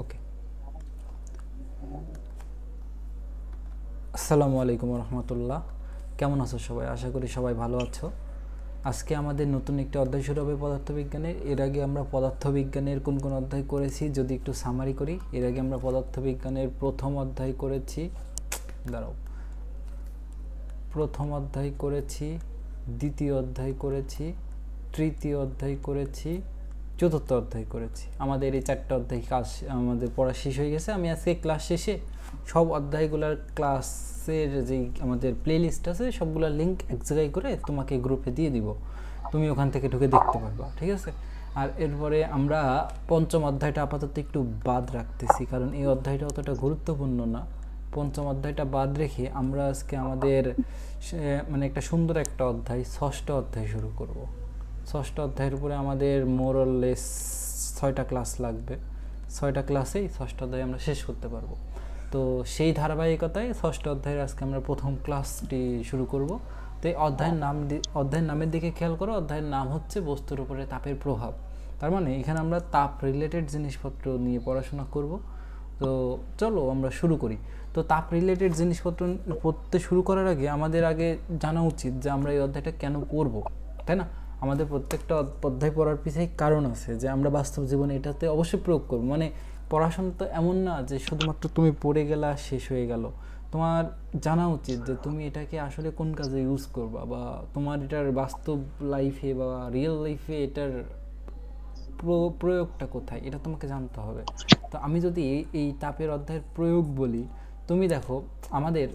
ওকে। আসসালামু আলাইকুম রহমতুল্লাহ। কেমন আছো সবাই? আশা করি সবাই ভালো আছো। আজকে আমাদের নতুন একটি অধ্যায় শুরু হবে পদার্থবিজ্ঞানের। এর আগে আমরা পদার্থবিজ্ঞানের কোন কোন অধ্যায় করেছি যদি একটু সামারি করি। এর আগে আমরা পদার্থবিজ্ঞানের প্রথম অধ্যায় করেছি, দাঁড়াও, প্রথম অধ্যায় করেছি, দ্বিতীয় অধ্যায় করেছি, তৃতীয় অধ্যায় করেছি, চতুর্থ অধ্যায় করেছি। আমাদের এই 4টা অধ্যায় কাজ আমাদের পড়া শেষ হয়ে গেছে। আমি আজকে ক্লাস শেষে সব অধ্যায়গুলোর ক্লাসের যেই আমাদের প্লে লিস্ট আছে সবগুলোর লিঙ্ক এক জায়গায় করে তোমাকে গ্রুপে দিয়ে দিব, তুমি ওখান থেকে ঢুকে দেখতে পারবা, ঠিক আছে? আর এরপরে আমরা পঞ্চম অধ্যায়টা আপাতত একটু বাদ রাখতেছি, কারণ এই অধ্যায়টা অতটা গুরুত্বপূর্ণ না। পঞ্চম অধ্যায়টা বাদ রেখে আমরা আজকে আমাদের মানে একটা সুন্দর একটা অধ্যায়, ষষ্ঠ অধ্যায় শুরু করব। ষষ্ঠ অধ্যায়ের উপরে আমাদের মোরলেস 6টা ক্লাস লাগবে। 6টা ক্লাসেই ষষ্ঠ অধ্যায় আমরা শেষ করতে পারবো। তো সেই ধারাবাহিকতায় ষষ্ঠ অধ্যায়ের আজকে আমরা প্রথম ক্লাসটি শুরু করব। তো এই অধ্যায়ের নামের দিকে খেয়াল করো। অধ্যায়ের নাম হচ্ছে বস্তুর উপরে তাপের প্রভাব। তার মানে এখানে আমরা তাপ রিলেটেড জিনিসপত্র নিয়ে পড়াশোনা করব। তো চলো আমরা শুরু করি। তো তাপ রিলেটেড জিনিসপত্র পড়তে শুরু করার আগে আমাদের আগে জানা উচিত যে আমরা এই অধ্যায়টা কেন পড়বো, তাই না? আমাদের প্রত্যেকটা অধ্যায় পড়ার পিছনে কারণ আছে, যে আমরা বাস্তব জীবনে এটাতে অবশ্যই প্রয়োগ করবো। মানে পড়াশোনা তো এমন না যে শুধুমাত্র তুমি পড়ে গেলা শেষ হয়ে গেল। তোমার জানা উচিত যে তুমি এটাকে আসলে কোন কাজে ইউজ করবা, বা তোমার এটার বাস্তব লাইফে বা রিয়েল লাইফে এটার প্রয়োগটা কোথায়, এটা তোমাকে জানতে হবে। তো আমি যদি এই তাপের অধ্যায়ের প্রয়োগ বলি, তুমি দেখো আমাদের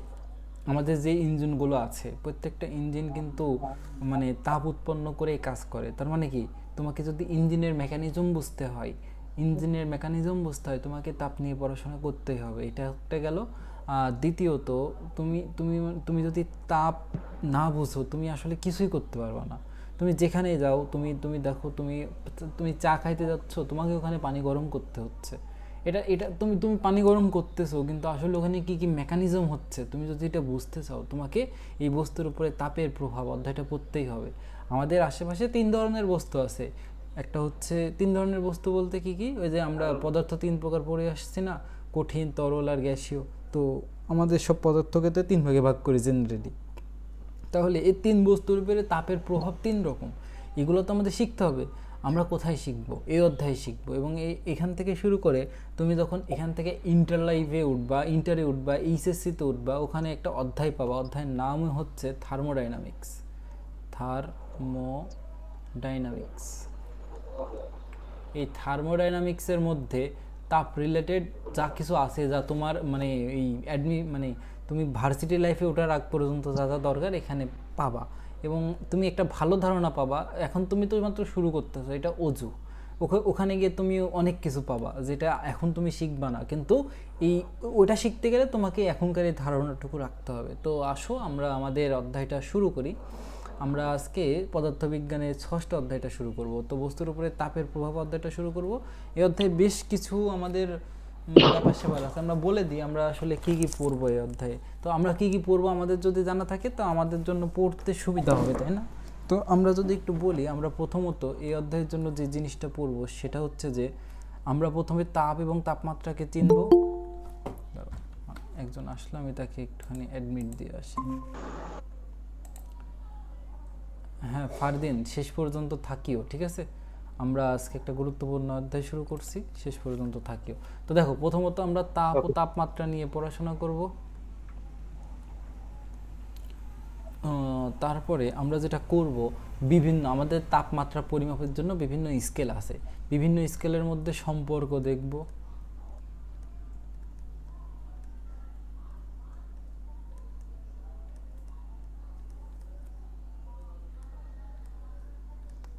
আমাদের যে ইঞ্জিনগুলো আছে প্রত্যেকটা ইঞ্জিন কিন্তু মানে তাপ উৎপন্ন করে কাজ করে। তার মানে কি, তোমাকে যদি ইঞ্জিনের মেকানিজম বুঝতে হয়, তোমাকে তাপ নিয়ে পড়াশোনা করতেই হবে। এটা একটা গেল। দ্বিতীয়ত, তুমি তুমি তুমি যদি তাপ না বুঝো তুমি আসলে কিছুই করতে পারবে না। তুমি যেখানেই যাও, তুমি তুমি দেখো, তুমি তুমি চা খাইতে যাচ্ছ, তোমাকে ওখানে পানি গরম করতে হচ্ছে। এটা এটা তুমি তুমি পানি গরম করতেছো, কিন্তু আসলে ওখানে কি কি মেকানিজম হচ্ছে তুমি যদি এটা বুঝতে চাও, তোমাকে এই বস্তুর উপরে তাপের প্রভাব অধ্যায়টা পড়তেই হবে। আমাদের আশেপাশে 3 ধরনের বস্তু আছে। একটা হচ্ছে 3 ধরনের বস্তু বলতে কি কি, ওই যে আমরা পদার্থ 3 প্রকার পড়ে আসছি না, কঠিন, তরল আর গ্যাসীয়। তো আমাদের সব পদার্থকে তো 3 ভাগে ভাগ করি জেনারেলি। তাহলে এই 3 বস্তুর উপরে তাপের প্রভাব 3 রকম। এগুলো তো আমাদের শিখতে হবে। আমরা কোথায় শিখবো? এই অধ্যায়ে শিখবো। এবং এখান থেকে শুরু করে তুমি যখন এখান থেকে ইন্টার লাইভে উঠবা, ইন্টারে উঠবা, এইচএসসিতে উঠবা, ওখানে একটা অধ্যায় পাবা। অধ্যায়ের নাম হচ্ছে থার্মোডাইনামিক্স। থার্মোডাইনামিক্স। এই থার্মোডাইনামিক্সের মধ্যে তাপ রিলেটেড যা কিছু আছে, যা তোমার মানে এই মানে তুমি ভার্সিটি লাইফে ওঠার আগ পর্যন্ত যা যা দরকার এখানে পাবা। এবং তুমি একটা ভালো ধারণা পাবা। এখন তুমি তো মাত্র শুরু করতেছো, এটা অজু। ওখানে গিয়ে তুমি অনেক কিছু পাবা যেটা এখন তুমি শিখবা না, কিন্তু এই ওটা শিখতে গেলে তোমাকে এখনকার এই ধারণাটুকু রাখতে হবে। তো আসো আমরা আমাদের অধ্যায়টা শুরু করি। আমরা আজকে পদার্থবিজ্ঞানের ষষ্ঠ অধ্যায়টা শুরু করব। তো বস্তুর উপরে তাপের প্রভাব অধ্যায়টা শুরু করব। এই অধ্যায়ে বেশ কিছু আমাদের ব্যাপার স্যাপার আছে, আমরা বলে দিই আমরা আসলে কি কি পড়বো এই অধ্যায়ে। তো আমরা কি কি পড়বো আমাদের যদি জানা থাকে তো আমাদের জন্য পড়তে সুবিধা হবে, তাই না? তো আমরা যদি একটু বলি, আমরা প্রথমত এই অধ্যায়ের জন্য যে জিনিসটা পড়বো সেটা হচ্ছে যে আমরা প্রথমে তাপ এবং তাপমাত্রাকে চিনব। একজন আসলে আমি তাকে একটুখানি অ্যাডমিট দিয়ে আসি। হ্যাঁ ফারদিন, শেষ পর্যন্ত থাকিও, ঠিক আছে? আমরা আজকে একটা গুরুত্বপূর্ণ অধ্যায় শুরু করছি, শেষ পর্যন্ত থাকিও। তো দেখো, প্রথমত আমরা তাপ ও তাপমাত্রা নিয়ে পড়াশোনা করব। তারপরে আমরা যেটা করব, বিভিন্ন আমাদের তাপমাত্রা পরিমাপের জন্য বিভিন্ন স্কেল আছে। বিভিন্ন স্কেলের মধ্যে সম্পর্ক দেখব।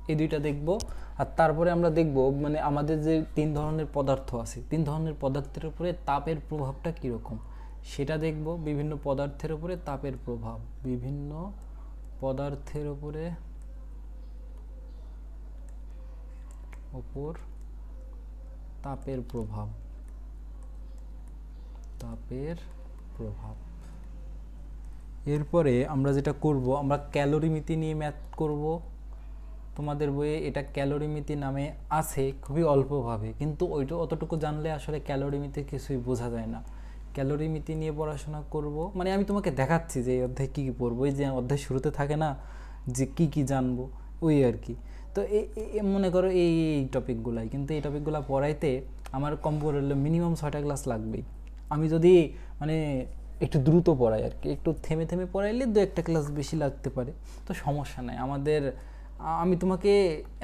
এই দুইটা দেখব। আর তারপরে আমরা দেখব মানে আমাদের যে 3 ধরনের পদার্থ আছে, 3 ধরনের পদার্থের উপরে তাপের প্রভাবটা কীরকম সেটা দেখব। বিভিন্ন পদার্থের উপরে তাপের প্রভাব, বিভিন্ন পদার্থের উপরে ওপর তাপের প্রভাব, তাপের প্রভাব। এরপরে আমরা যেটা করব, আমরা ক্যালোরিমিতি নিয়ে ম্যাথ করব। তোমাদের বইয়ে এটা ক্যালোরিমিতি নামে আছে খুবই অল্পভাবে, কিন্তু ওইটা অতটুকু জানলে আসলে ক্যালোরিমিতি কিছুই বোঝা যায় না। ক্যালোরিমিতি নিয়ে পড়াশোনা করব মানে আমি তোমাকে দেখাচ্ছি যে এই অধ্যায় কী কী পড়বো, এই যে অধ্যায় শুরুতে থাকে না যে কি কি জানবো ওই আর কি। তো মনে করো এই টপিকগুলাই, কিন্তু এই টপিকগুলো পড়াইতে আমার কম করে মিনিমাম 6টা ক্লাস লাগবেই। আমি যদি মানে একটু দ্রুত পড়াই আর কি, একটু থেমে থেমে পড়াইলে 2-1টা ক্লাস বেশি লাগতে পারে, তো সমস্যা নাই আমাদের। আমি তোমাকে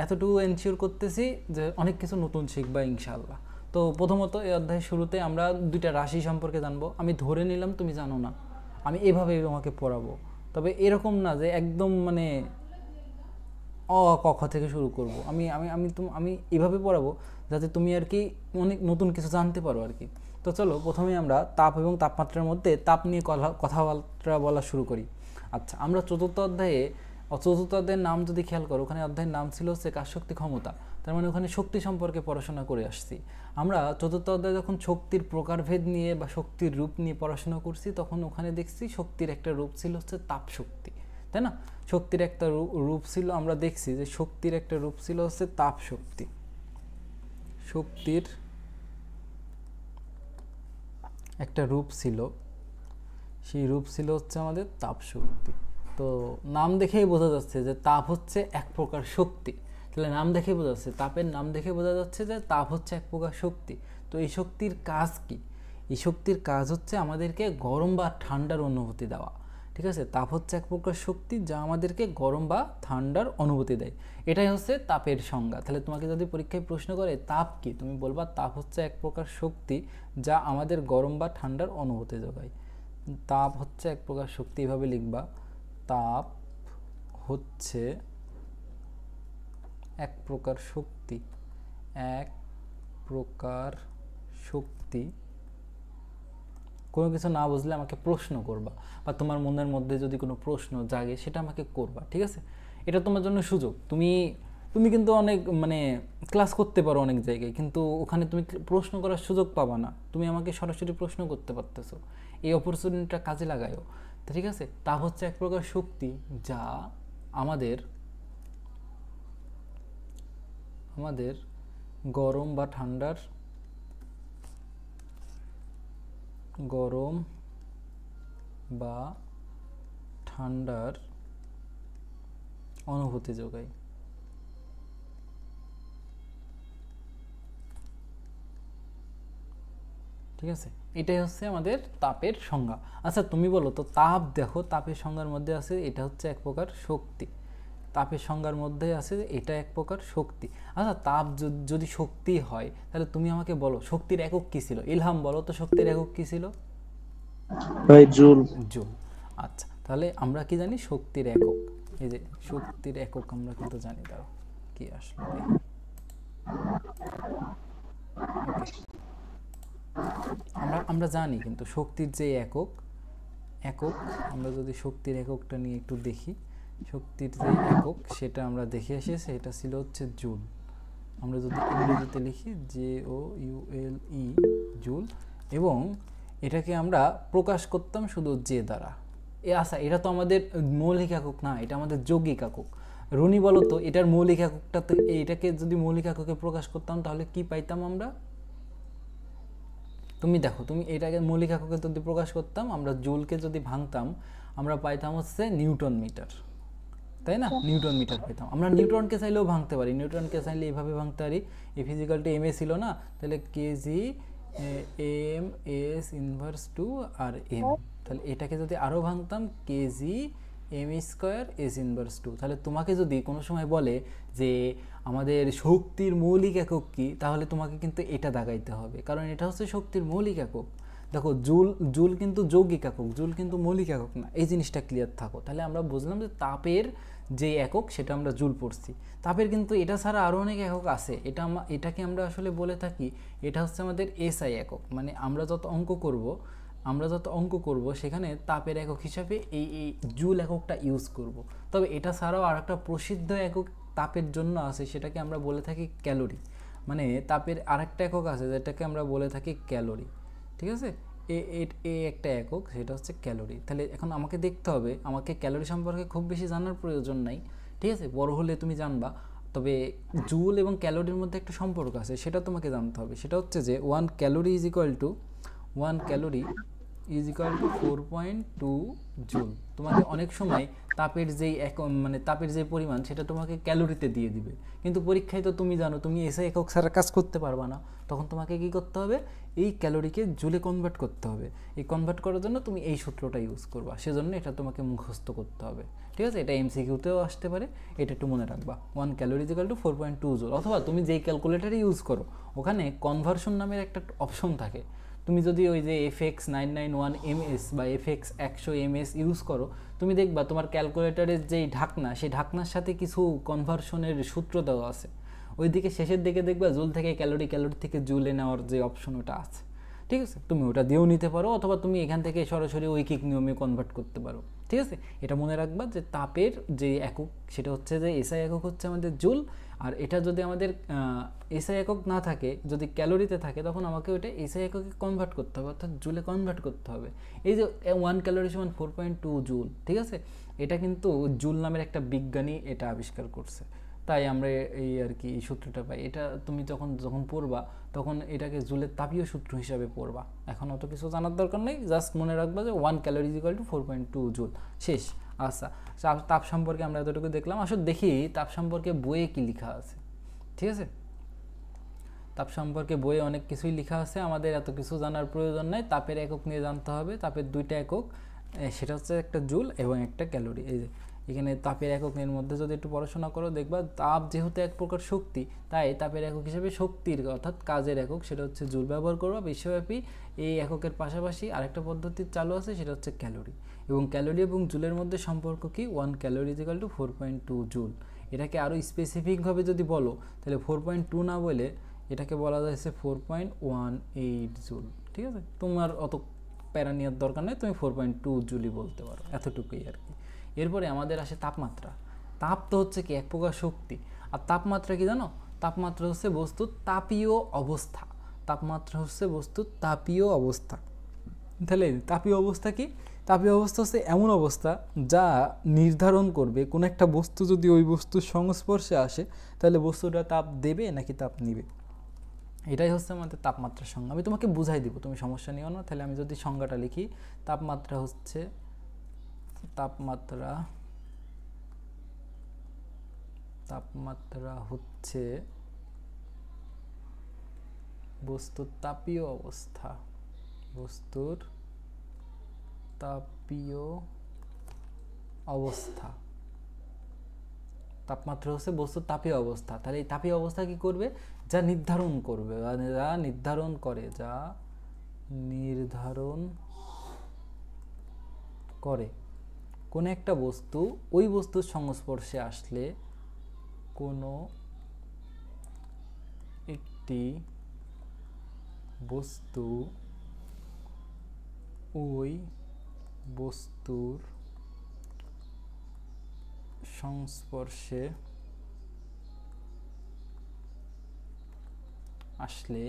এতটুকু এনশিওর করতেছি যে অনেক কিছু নতুন শিখবা ইনশাআল্লাহ। তো প্রথমত এই অধ্যায়ের শুরুতে আমরা 2টা রাশি সম্পর্কে জানবো। আমি ধরে নিলাম তুমি জানো না, আমি এভাবেই তোমাকে পড়াবো, তবে এরকম না যে একদম মানে অ ক খ থেকে শুরু করব। আমি আমি আমি আমি এভাবে পড়াবো যাতে তুমি আর কি অনেক নতুন কিছু জানতে পারো আর কি। তো চলো প্রথমে আমরা তাপ এবং তাপমাত্রার মধ্যে তাপ নিয়ে কথাবার্তা বলা শুরু করি। আচ্ছা, আমরা চতুর্থ অধ্যায়ের নাম যদি খেয়াল করো, ওখানে অধ্যায়ের নাম ছিল হচ্ছে কাজ শক্তি ক্ষমতা, তার মানে ওখানে শক্তি সম্পর্কে পড়াশোনা করে আসছি। আমরা চতুর্থ অধ্যায়ে যখন শক্তির প্রকারভেদ নিয়ে বা শক্তির রূপ নিয়ে পড়াশোনা করছি, তখন ওখানে দেখছি শক্তির একটা রূপ ছিল হচ্ছে তাপ শক্তি, তাই না? শক্তির একটা রূপ ছিল, আমরা দেখছি যে শক্তির একটা রূপ ছিল হচ্ছে তাপ শক্তি। শক্তির একটা রূপ ছিল, সেই রূপ ছিল হচ্ছে আমাদের তাপ শক্তি। তো নাম দেখেই বোঝা যাচ্ছে যে তাপ হচ্ছে এক প্রকার শক্তি, তাহলে নাম দেখেই বোঝা যাচ্ছে, তাপের নাম দেখে বোঝা যাচ্ছে যে তাপ হচ্ছে এক প্রকার শক্তি। তো এই শক্তির কাজ কি? এই শক্তির কাজ হচ্ছে আমাদেরকে গরম বা ঠান্ডার অনুভূতি দেওয়া, ঠিক আছে? তাপ হচ্ছে এক প্রকার শক্তি যা আমাদেরকে গরম বা ঠান্ডার অনুভূতি দেয়, এটাই হচ্ছে তাপের সংজ্ঞা। তাহলে তোমাকে যদি পরীক্ষায় প্রশ্ন করে তাপ কি, তুমি বলবা তাপ হচ্ছে এক প্রকার শক্তি যা আমাদের গরম বা ঠান্ডার অনুভূতি যোগায়। তাপ হচ্ছে এক প্রকার শক্তি, এভাবে লিখবা, তাপ হচ্ছে এক প্রকার শক্তি, এক প্রকার শক্তি। কোনো কিছু না বুঝলে আমাকে প্রশ্ন করবা, বা তোমার মনের মধ্যে যদি কোনো প্রশ্ন জাগে সেটা আমাকে করবা, ঠিক আছে? এটা তোমার জন্য সুযোগ। তুমি কিন্তু অনেক মানে ক্লাস করতে পারো অনেক জায়গায়, কিন্তু ওখানে তুমি প্রশ্ন করার সুযোগ পাবা না, তুমি আমাকে সরাসরি প্রশ্ন করতে পারতেছো, এই অপরচুনিটিটা কাজে লাগায়ও, ঠিক আছে? তাপ হচ্ছে এক প্রকার শক্তি যা আমাদের গরম বা ঠান্ডার অনুভূতি যোগায়। ঠিক আছে, এটাই হচ্ছে আমাদের তাপের সংজ্ঞা। আচ্ছা তুমি বলো তো, তাপ দেখো তাপের সংজ্ঞার মধ্যে আছে এটা হচ্ছে এক প্রকার শক্তি, তাপের সংজ্ঞার মধ্যে আছে এটা এক প্রকার শক্তি। আচ্ছা তাপ যদি শক্তি হয় তাহলে তুমি আমাকে বলো শক্তির একক কি ছিল? ইলহাম বলো তো শক্তির একক কি ছিল? জুল। জুল। আচ্ছা তাহলে আমরা কি জানি শক্তির একক, এই যে শক্তির একক আমরা কিন্তু জানি। দাও কি আসলো, আমরা জানি কিন্তু শক্তির যে একক আমরা যদি শক্তির এককটা নিয়ে একটু দেখি, শক্তির যে একক সেটা আমরা দেখে এসেছি, এটা ছিল হচ্ছে জুল। আমরা যদি ইংরেজিতে লিখি JOULE, জুল, এবং এটাকে আমরা প্রকাশ করতাম শুধু জে দ্বারা। আচ্ছা এটা তো আমাদের মৌলিক একক না, এটা আমাদের যৌগিক একক। রুনি বলো তো এটার মৌলিক এককটা, তো এইটাকে যদি মৌলিক এককে প্রকাশ করতাম তাহলে কি পাইতাম আমরা? তুমি দেখো, তুমি এটাকে মৌলিক এককে যদি প্রকাশ করতাম, আমরা জুলকে যদি ভাঙতাম আমরা পাইতাম হচ্ছে নিউটন মিটার, তাই না? নিউটন মিটার পেতাম। আমরা নিউটনকে চাইলেও ভাঙতে পারি, নিউটনকে চাইলে এইভাবে ভাঙতে পারি, এ ফিজিক্যালটি এম এ ছিল না, তাহলে KG M S inverse two আর এম, তাহলে এটাকে যদি আরও ভাঙতাম KG M square S inverse two. তাহলে তোমাকে যদি কোনো সময় বলে যে আমাদের শক্তির মৌলিক একক কী, তাহলে তোমাকে কিন্তু এটা দাগাইতে হবে, কারণ এটা হচ্ছে শক্তির মৌলিক একক। দেখো জুল কিন্তু যৌগিক একক, জুল কিন্তু মৌলিক একক না, এই জিনিসটা ক্লিয়ার থাকো। তাহলে আমরা বুঝলাম যে তাপের যে একক সেটা আমরা জুল পড়ছি। তাপের কিন্তু এটা ছাড়া আরও অনেক একক আছে, এটাকে আমরা আসলে বলে থাকি এটা হচ্ছে আমাদের এসআই একক। মানে আমরা যত অঙ্ক করব সেখানে তাপের একক হিসাবে এই জুল এককটা ইউজ করব। তবে এটা ছাড়াও আর একটা প্রসিদ্ধ একক তাপের জন্য আছে, সেটাকে আমরা বলে থাকি ক্যালোরি। মানে তাপের আরেকটা একক আছে যেটাকে আমরা বলে থাকি ক্যালোরি, ঠিক আছে? এ একটা একক, সেটা হচ্ছে ক্যালোরি। তাহলে এখন আমাকে দেখতে হবে, আমাকে ক্যালোরি সম্পর্কে খুব বেশি জানার প্রয়োজন নাই, ঠিক আছে? বড় হলে তুমি জানবা। তবে জুল এবং ক্যালোরির মধ্যে একটা সম্পর্ক আছে, সেটা তোমাকে জানতে হবে। সেটা হচ্ছে যে 1 calorie is equal two 4.2 joule. তোমাকে অনেক সময় তাপের যেই মানে তাপের যে পরিমাণ সেটা তোমাকে ক্যালোরিতে দিয়ে দিবে, কিন্তু পরীক্ষায় তো তুমি জানো তুমি এসআই একক ছাড়া কাজ করতে পারবা না। তখন তোমাকে কি করতে হবে, এই ক্যালোরিকে জুলে কনভার্ট করতে হবে। এই কনভার্ট করার জন্য তুমি এই সূত্রটা ইউজ করবা, সেজন্য এটা তোমাকে মুখস্থ করতে হবে। ঠিক আছে, এটা এমসিকিউতেও আসতে পারে, এটা একটু মনে রাখবা। 1 calorie is equal two 4.2 joule. অথবা তুমি যেই ক্যালকুলেটারে ইউজ করো ওখানে কনভার্সন নামের একটা অপশন থাকে। তুমি যদি ওই যে FX991MS বা FX100MS ইউজ করো, তুমি দেখবা তোমার ক্যালকুলেটরের যেই ঢাকনা, সেই ঢাকনার সাথে কিছু কনভার্সনের সূত্র দেওয়া আছে। ওইদিকে শেষের দিকে দেখবা জুল থেকে ক্যালোরি, ক্যালোরি থেকে জুলে নেওয়ার যে অপশন ওটা আছে। ঠিক আছে, তুমি ওটা দিয়েও নিতে পারো, অথবা তুমি এখান থেকে সরাসরি ঐকিক নিয়মে কনভার্ট করতে পারো। ঠিক আছে, এটা মনে রাখবা যে তাপের যে একক সেটা হচ্ছে যে এসআই একক হচ্ছে আমাদের জুল। আর এটা যদি আমাদের এসআই একক না থাকে, যদি ক্যালোরিতে থাকে, তখন আমাকে ওইটা এসআই এককে কনভার্ট করতে হবে, অর্থাৎ জুলে কনভার্ট করতে হবে। এই যে 1 ক্যালোরি সমান 4.2 জুল, ঠিক আছে, এটা কিন্তু জুল নামের একটা বিজ্ঞানী এটা আবিষ্কার করছে, তাই আমরা এই আর কি এই সূত্রটা পাই। এটা তুমি যখন পড়বা তখন এটাকে জুলের তাপীয় সূত্র হিসাবে পড়বা। এখন অত কিছু জানার দরকার নেই, জাস্ট মনে রাখবা যে 1 calorie is equal two 4.2 joule, শেষ। আচ্ছা, তাপ সম্পর্কে আমরা এতটুকু দেখলাম। আসলে দেখি তাপ সম্পর্কে বইয়ে কি লেখা আছে। ঠিক আছে, তাপ সম্পর্কে বইয়ে অনেক কিছুই লেখা আছে, আমাদের এত কিছু জানার প্রয়োজন নাই। তাপের একক নিয়ে জানতে হবে, তাপের দুইটা একক, সেটা হচ্ছে একটা জুল এবং একটা ক্যালোরি। এই যে এখানে তাপের এককের মধ্যে যদি একটু পড়াশোনা করো দেখবা তাপ যেহেতু এক প্রকার শক্তি, তাই তাপের একক হিসেবে শক্তির অর্থাৎ কাজের একক সেটা হচ্ছে জুল ব্যবহার করবা বিশ্বব্যাপী। এই এককের পাশাপাশি আরেকটা পদ্ধতি চালু আছে, সেটা হচ্ছে ক্যালোরি। এবং ক্যালোরি এবং জুলের মধ্যে সম্পর্ক কি, 1 calorie is equal two 4.2 joule. এটাকে আরও স্পেসিফিকভাবে যদি বলো তাহলে 4.2 না বলে এটাকে বলা যাচ্ছে 4.18 জুল। ঠিক আছে, তোমার অত প্যারা নেওয়ার দরকার নেই, তুমি 4.2 জুলই বলতে পারো, এতটুকুই আর কি। এরপরে আমাদের আসে তাপমাত্রা। তাপ তো হচ্ছে কি এক প্রকার শক্তি, আর তাপমাত্রা কি জানো, তাপমাত্রা হচ্ছে বস্তুর তাপীয় অবস্থা। তাপমাত্রা হচ্ছে বস্তুর তাপীয় অবস্থা। তাহলে তাপীয় অবস্থা কি, তাপীয় অবস্থা হচ্ছে এমন অবস্থা যা নির্ধারণ করবে কোন একটা বস্তু যদি ওই বস্তুর সংস্পর্শে আসে তাহলে বস্তুটা তাপ দেবে নাকি তাপ নিবে। এটাই হচ্ছে আমাদের তাপমাত্রার সংজ্ঞা। আমি তোমাকে বুঝাই দিব, তুমি সমস্যা নিও না। তাহলে আমি যদি সংজ্ঞাটা লিখি, তাপমাত্রা হচ্ছে বস্তুর তাপীয় অবস্থা। বস্তুর তাপীয় অবস্থা, তাপমাত্রা হচ্ছে বস্তুর তাপীয় অবস্থা। তাহলে এই তাপীয় অবস্থা কি করবে, যা নির্ধারণ করবে, যা নির্ধারণ করে কোন একটা বস্তু ওই বস্তুর সংস্পর্শে আসলে কোনো একটি বস্তু ওই বস্তুর সংস্পর্শে আসলে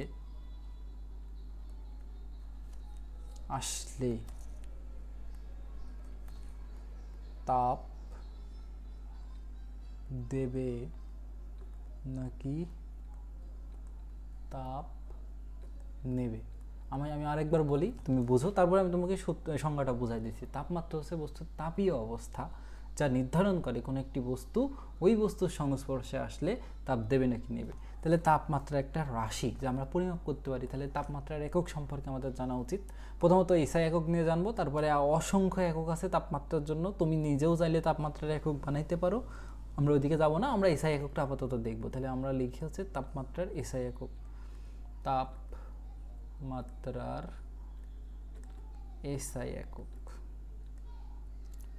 তাপ দেবে নাকি তাপ নেবে। আমি আরেকবার বলি, তুমি বুঝো, তারপরে আমি তোমাকে সংজ্ঞাটা বুঝাই দিচ্ছি। তাপমাত্রা হচ্ছে বস্তুর তাপীয় অবস্থা যা নির্ধারণ করে কোনো একটি বস্তু ওই বস্তুর সংস্পর্শে আসলে তাপ দেবে নাকি নেবে। তাহলে তাপমাত্রা একটা রাশি যা আমরা পরিমাপ করতে পারি। তাহলে তাপমাত্রার একক সম্পর্কে আমাদের জানা উচিত। প্রথমত এসআই একক নিয়ে জানবো, তারপরে অসংখ্য একক আছে তাপমাত্রার জন্য, তুমি নিজেও চাইলে তাপমাত্রার একক বানাইতে পারো। আমরা ওইদিকে যাবো না, আমরা এসআই এককটা আপাতত দেখবো। তাহলে আমরা লিখি হচ্ছে তাপমাত্রার এসআই একক। তাপমাত্রার এসআই একক,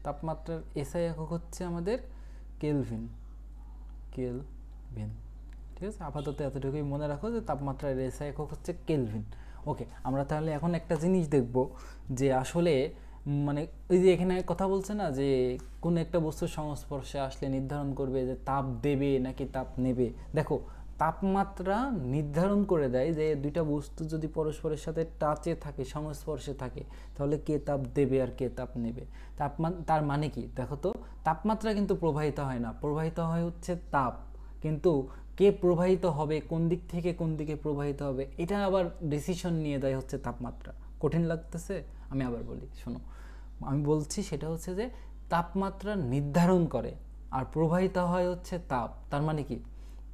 তাপমাত্রার এসআই একক হচ্ছে আমাদের কেলভিন। ঠিক আছে, আপাতত এতটুকুই মনে রাখো যে তাপমাত্রার এসআই একক হচ্ছে কেলভিন। ওকে, আমরা তাহলে এখন একটা জিনিস দেখব যে আসলে মানে ওই যে এখানে কথা বলছে না যে কোন একটা বস্তুর সংস্পর্শে আসলে নির্ধারণ করবে যে তাপ দেবে নাকি তাপ নেবে। দেখো, তাপমাত্রা নির্ধারণ করে দেয় যে দুইটা বস্তু যদি পরস্পরের সাথে টাচে থাকে, সংস্পর্শে থাকে, তাহলে কে তাপ দেবে আর কে তাপ নেবে। তার মানে কি দেখো তো, তাপমাত্রা কিন্তু প্রবাহিত হয় না, প্রবাহিত হয় হচ্ছে তাপ। কিন্তু কে প্রবাহিত হবে, কোন দিক থেকে কোন দিকে প্রবাহিত হবে, এটা আবার ডিসিশন নিয়ে দেয় হচ্ছে তাপমাত্রা। কঠিন লাগতেছে? আমি আবার বলি, শোনো। আমি বলছি সেটা হচ্ছে যে তাপমাত্রা নির্ধারণ করে আর প্রবাহিত হয় হচ্ছে তাপ। তার মানে কি,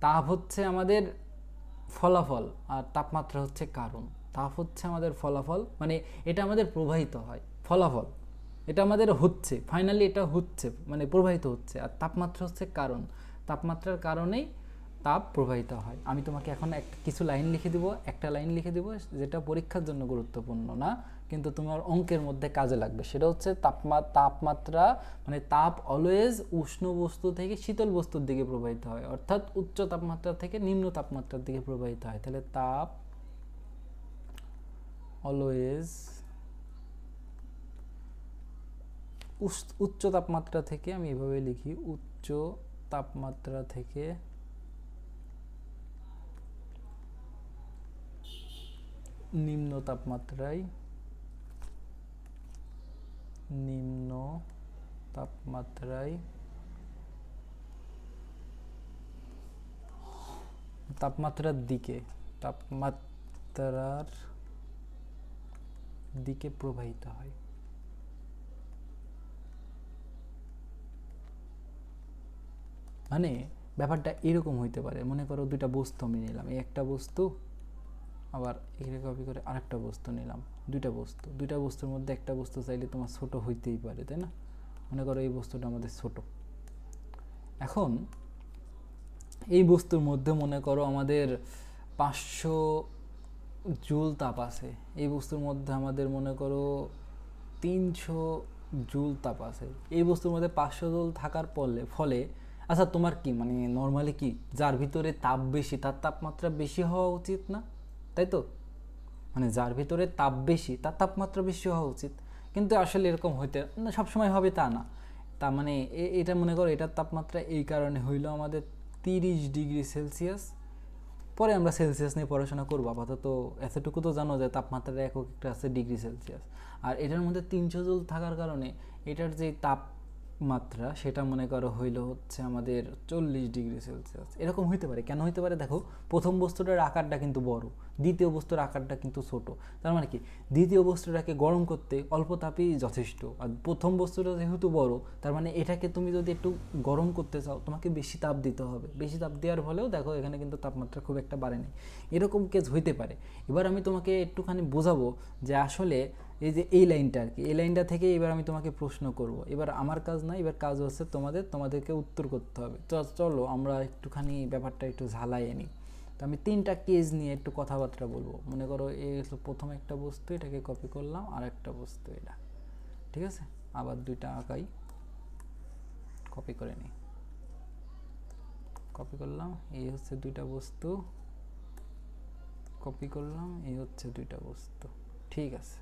তাপ হচ্ছে আমাদের ফলাফল আর তাপমাত্রা হচ্ছে কারণ। তাপ হচ্ছে আমাদের ফলাফল, মানে এটা আমাদের প্রবাহিত হয়, ফলাফল এটা আমাদের হচ্ছে, ফাইনালি এটা হচ্ছে, মানে প্রবাহিত হচ্ছে। আর তাপমাত্রা হচ্ছে কারণ, তাপমাত্রার কারণেই তাপ প্রবাহিত হয়। আমি তোমাকে এখন কিছু লাইন লিখে দিব, একটা লাইন লিখে দিব যেটা পরীক্ষার জন্য গুরুত্বপূর্ণ না, কিন্তু তোমার অঙ্কের মধ্যে কাজে লাগবে। সেটা হচ্ছে তাপমাত্রা মানে তাপ অলওয়েজ উষ্ণ বস্তু থেকে শীতল বস্তুর দিকে প্রবাহিত হয়, অর্থাৎ উচ্চ তাপমাত্রা থেকে নিম্ন তাপমাত্রার দিকে প্রবাহিত হয়। তাহলে তাপ অলওয়েজ উচ্চ তাপমাত্রা থেকে, আমি এভাবে লিখি, উচ্চ তাপমাত্রা থেকে নিম্ন তাপমাত্রায় তাপমাত্রার দিকে প্রবাহিত হয়। মানে ব্যাপারটা এরকম হইতে পারে, মনে করো দুইটা বস্তু আমি নিলাম, এই একটা বস্তু, আবার এখানে কপি করে আরেকটা বস্তু নিলাম, দুইটা বস্তুর মধ্যে একটা বস্তু চাইলে তোমার ছোট হইতেই পারে, তাই না? মনে করো এই বস্তুটা আমাদের ছোট। এখন এই বস্তুর মধ্যে মনে করো আমাদের 500 জুল তাপ আছে, এই বস্তুর মধ্যে আমাদের মনে করো 300 জুল তাপ আছে। এই বস্তুর মধ্যে 500 জুল থাকার ফলে আচ্ছা তোমার কি মানে নর্মালি কি, যার ভিতরে তাপ বেশি তার তাপমাত্রা বেশি হওয়া উচিত না, তাই তো? মানে যার ভিতরে তাপ বেশি তার তাপমাত্রা বেশি হওয়া উচিত, কিন্তু আসলে এরকম হইতে না, সবসময় হবে তা না। তা মানে এটা মনে করো এটার তাপমাত্রা এই কারণে হইল আমাদের 30 ডিগ্রি সেলসিয়াস। পরে আমরা সেলসিয়াস নিয়ে পড়াশোনা করবো, আপাতত এতটুকু তো জানো যে তাপমাত্রার একক একটা আছে ডিগ্রি সেলসিয়াস। আর এটার মধ্যে 300 জুল থাকার কারণে এটার যে তাপমাত্রা সেটা মনে করো হইল হচ্ছে আমাদের 40 ডিগ্রি সেলসিয়াস। এরকম হইতে পারে, কেন হইতে পারে দেখো, প্রথম বস্তুটার আকারটা কিন্তু বড়, দ্বিতীয় বস্তুর আকারটা কিন্তু ছোট। তার মানে কি, দ্বিতীয় বস্তুটাকে গরম করতে অল্প তাপই যথেষ্ট, আর প্রথম বস্তুটা যেহেতু বড়, তার মানে এটাকে তুমি যদি একটু গরম করতে চাও তোমাকে বেশি তাপ দিতে হবে। বেশি তাপ দেওয়ার ফলেও দেখো এখানে কিন্তু তাপমাত্রা খুব একটা বাড়েনি, এরকম কেস হইতে পারে। এবার আমি তোমাকে একটুখানি বোঝাবো যে আসলে এই যে এই লাইনটা আর কি, এই লাইনটা থেকে এবার আমি তোমাকে প্রশ্ন করব। এবার আমার কাজ না, এবার কাজ হচ্ছে তোমাদেরকে উত্তর করতে হবে। তো চলো আমরা একটুখানি ব্যাপারটা একটু ঝালাই নিই। তো আমি 3টা কেস নিয়ে একটু কথাবার্তা বলবো। মনে করো এই প্রথম একটা বস্তু, এটাকে কপি করলাম, আর একটা বস্তু এটা, ঠিক আছে? আবার 2টা আঁকাই, কপি করে নিই, কপি করলাম, এই হচ্ছে 2টা বস্তু, কপি করলাম, এই হচ্ছে 2টা বস্তু, ঠিক আছে?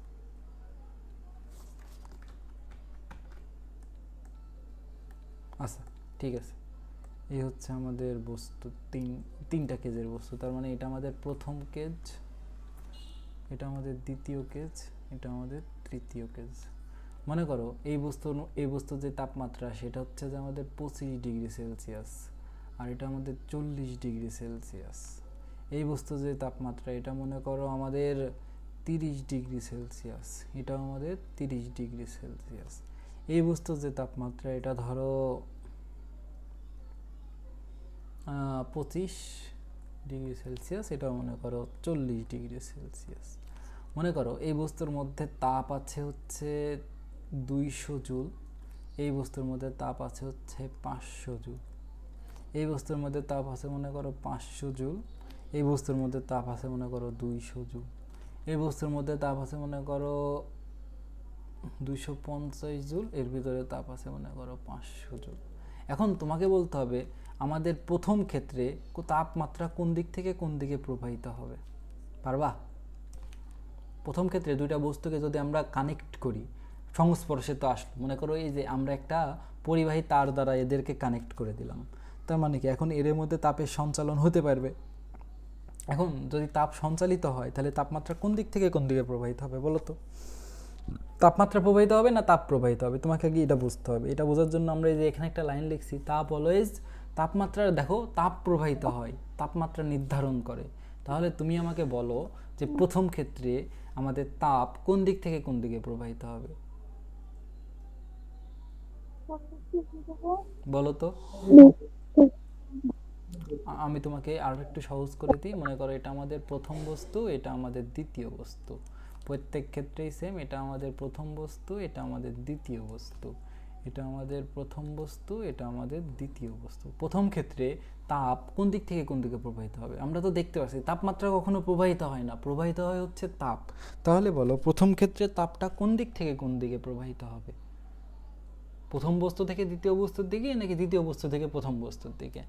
আচ্ছা ঠিক আছে, এই হচ্ছে আমাদের বস্তু, 3টা কেজের বস্তু। তার মানে এটা আমাদের প্রথম কেজ, এটা আমাদের দ্বিতীয় কেজ, এটা আমাদের তৃতীয় কেজ। মনে করো এই বস্তুর যে তাপমাত্রা সেটা হচ্ছে যে আমাদের 25 ডিগ্রি সেলসিয়াস, আর এটা আমাদের 40 ডিগ্রি সেলসিয়াস। এই বস্তুর যে তাপমাত্রা এটা মনে করো আমাদের 30 ডিগ্রি সেলসিয়াস, এটা আমাদের 30 ডিগ্রি সেলসিয়াস। এই বস্তুর যে তাপমাত্রা এটা ধরো 25 ডিগ্রি সেলসিয়াস, এটা মনে করো 40 ডিগ্রি সেলসিয়াস। মনে করো এই বস্তুর মধ্যে তাপ আছে হচ্ছে 200 জুল, এই বস্তুর মধ্যে তাপ আছে হচ্ছে 500 জুল, এই বস্তুর মধ্যে তাপ আছে মনে করো 500 জুল, এই বস্তুর মধ্যে তাপ আছে মনে করো 200 জুল, এই বস্তুর মধ্যে তাপ আছে মনে করো 250 জুল, এর ভিতরে তাপ আছে মনে করো 500 জুল। এখন তোমাকে বলতে হবে আমাদের প্রথম ক্ষেত্রে তাপমাত্রা কোন দিক থেকে কোন দিকে প্রবাহিত হবে, পারবা? প্রথম ক্ষেত্রে 2টা বস্তুকে যদি আমরা কানেক্ট করি, সংস্পর্শে তো আসলো, মনে করো এই যে আমরা একটা পরিবাহী তার দ্বারা এদেরকে কানেক্ট করে দিলাম, তার মানে কি এখন এর মধ্যে তাপের সঞ্চালন হতে পারবে। এখন যদি তাপ সঞ্চালিত হয় তাহলে তাপমাত্রা কোন দিক থেকে কোন দিকে প্রবাহিত হবে বলো তো? তাপমাত্রা প্রবাহিত হবে না তাপ প্রবাহিত হবে? তোমাকে আগে এটা বুঝতে হবে। এটা বোঝার জন্য আমরা এই যে এখানে একটা লাইন লিখছি, তাপ অলওয়েজ তাপমাত্রা দেখো, তাপ প্রবাহিত হয়, তাপমাত্রা নির্ধারণ করে। তাহলে তুমি আমাকে বলো যে প্রথম ক্ষেত্রে আমাদের তাপ কোন দিক থেকে কোন দিকে প্রবাহিত হবে, বলো তো। আমি তোমাকে আরো একটু সহজ করে দিই। মনে করো এটা আমাদের প্রথম বস্তু, এটা আমাদের দ্বিতীয় বস্তু। প্রত্যেক ক্ষেত্রেই সেম, এটা আমাদের প্রথম বস্তু, এটা আমাদের দ্বিতীয় বস্তু। এটা আমাদের প্রথম বস্তু, এটা আমাদের দ্বিতীয় বস্তু। প্রথম ক্ষেত্রে তাপ কোন দিক থেকে কোন দিকে প্রবাহিত হবে? আমরা তো দেখতে পাচ্ছি তাপমাত্রা কখনো প্রবাহিত হয় না, প্রবাহিত হয় হচ্ছে তাপ। তাহলে বলো প্রথম ক্ষেত্রে তাপটা কোন দিক থেকে কোন দিকে প্রবাহিত হবে? প্রথম বস্তু থেকে দ্বিতীয় বস্তুর দিকে নাকি দ্বিতীয় বস্তু থেকে প্রথম বস্তুর দিকে?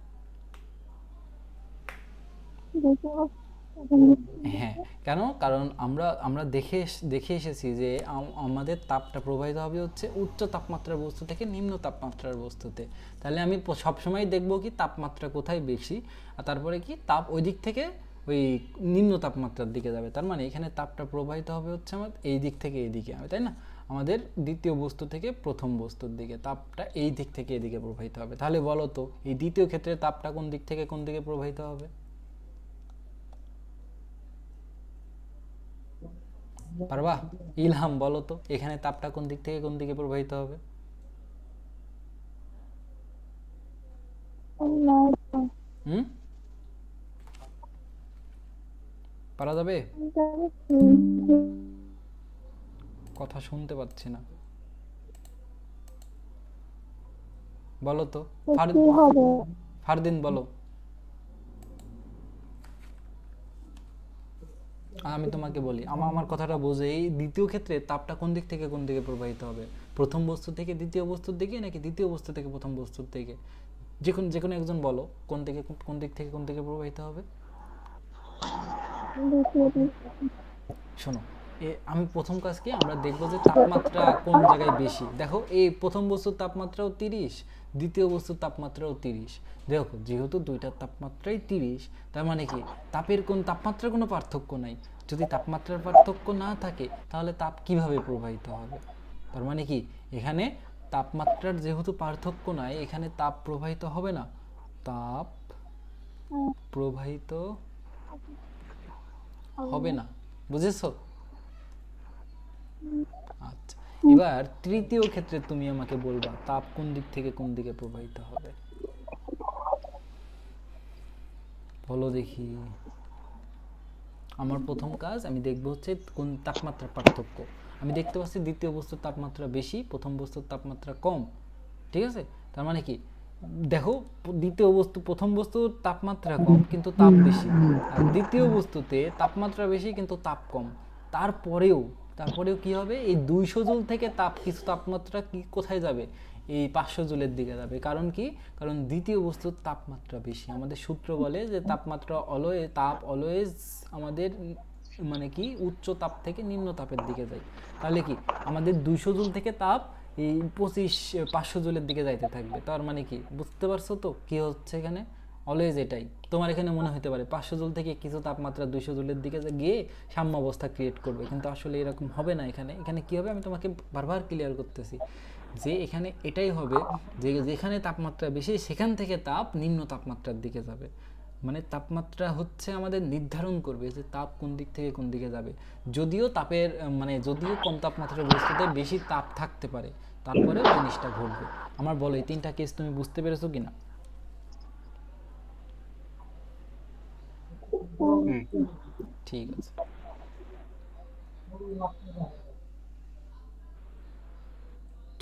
হ্যাঁ, কেন? কারণ আমরা আমরা দেখে এসেছি যে আমাদের তাপটা প্রবাহিত হবে হচ্ছে উচ্চ তাপমাত্রার বস্তু থেকে নিম্ন তাপমাত্রার বস্তুতে। তাহলে আমি সবসময় দেখবো কি তাপমাত্রা কোথায় বেশি, আর তারপরে কি তাপ ওই দিক থেকে ওই নিম্ন তাপমাত্রার দিকে যাবে। তার মানে এখানে তাপটা প্রবাহিত হবে হচ্ছে আমার এই দিক থেকে এই দিকে, তাই না? আমাদের দ্বিতীয় বস্তু থেকে প্রথম বস্তুর দিকে তাপটা এই দিক থেকে এদিকে প্রবাহিত হবে। তাহলে বলো তো এই দ্বিতীয় ক্ষেত্রে তাপটা কোন দিক থেকে কোন দিকে প্রবাহিত হবে? পারবা? ইলহাম বলো তো এখানে তাপটা কোন দিক থেকে কোন দিকে প্রবাহিত হবে? হুম, পারা যাবে? কথা শুনতে পাচ্ছি না, বলো তো। ফারদিন বলো। আমি তোমাকে বলি, আমার কথাটা বোঝে। এই দ্বিতীয় ক্ষেত্রে তাপটা কোন দিক থেকে কোন দিকে প্রবাহিত হবে? প্রথম বস্তু থেকে দ্বিতীয় বস্তুর দিকে নাকি দ্বিতীয় বস্তু থেকে প্রথম বস্তুর দিকে? যে কোনো একজন বলো কোন দিক থেকে কোন দিকে প্রবাহিত হবে? শোনো, আমি প্রথম কাজ কি আমরা দেখবো যে তাপমাত্রা কোন জায়গায় বেশি। দেখো এই প্রথম বস্তুর তাপমাত্রাও 30, দ্বিতীয় বস্তুর তাপমাত্রাও 30। দেখো যেহেতু দুইটার তাপমাত্রাই 30, তার মানে কি তাপমাত্রার কোনো পার্থক্য নাই। যদি তাপমাত্রার পার্থক্য না থাকে তাহলে তাপ কিভাবে প্রবাহিত হবে? তার মানে কি এখানে তাপমাত্রার যেহেতু পার্থক্য নাই, এখানে তাপ প্রবাহিত হবে না, তাপ প্রবাহিত হবে না। বুঝেছো? আচ্ছা, এবার তৃতীয় ক্ষেত্রে তুমি আমাকে বলবা তাপ কোন দিক থেকে কোন দিকে প্রবাহিত হবে, বলো দেখি। আমার প্রথম কাজ আমি দেখবো হচ্ছে কোন তাপমাত্রার পার্থক্য। আমি দেখতে পাচ্ছি দ্বিতীয় বস্তুর তাপমাত্রা বেশি, প্রথম বস্তুর তাপমাত্রা কম। ঠিক আছে? তার মানে কি দেখো প্রথম বস্তুর তাপমাত্রা কম কিন্তু তাপ বেশি, আর দ্বিতীয় বস্তুতে তাপমাত্রা বেশি কিন্তু তাপ কম। তারপরেও কি হবে, এই 200 জুল থেকে কিছু তাপমাত্রা কোথায় যাবে? এই 500 জুলের দিকে যাবে। কারণ কি? কারণ দ্বিতীয় বস্তুর তাপমাত্রা বেশি। আমাদের সূত্র বলে যে তাপমাত্রা অলওয়েজ আমাদের মানে কি উচ্চ তাপ থেকে নিম্ন তাপের দিকে যায়। তাহলে কি আমাদের 200 জুল থেকে তাপ এই 500 জুলের দিকে যাইতে থাকবে। তার মানে কি বুঝতে পারছো তো কি হচ্ছে এখানে? অলওয়েজ এটাই। তোমার এখানে মনে হতে পারে 500 জুল থেকে কিছু তাপমাত্রা 200 জুলের দিকে গিয়ে সাম্য অবস্থা ক্রিয়েট করবে, কিন্তু আসলে এরকম হবে না। এখানে কি হবে আমি তোমাকে বারবার ক্লিয়ার করতেছি যে এখানে এটাই হবে যে যেখানে তাপমাত্রা বেশি সেখান থেকে তাপ নিম্ন তাপমাত্রার দিকে যাবে। মানে তাপমাত্রা হচ্ছে আমাদের নির্ধারণ করবে যে তাপ কোন দিক থেকে কোন দিকে যাবে। যদিও কম তাপমাত্রার বস্তুতে বেশি তাপ থাকতে পারে, তারপরেও জিনিসটা ঘটবে। আমার বলো এই 3টা কেস তুমি বুঝতে পেরেছো কিনা? ঠিক আছে,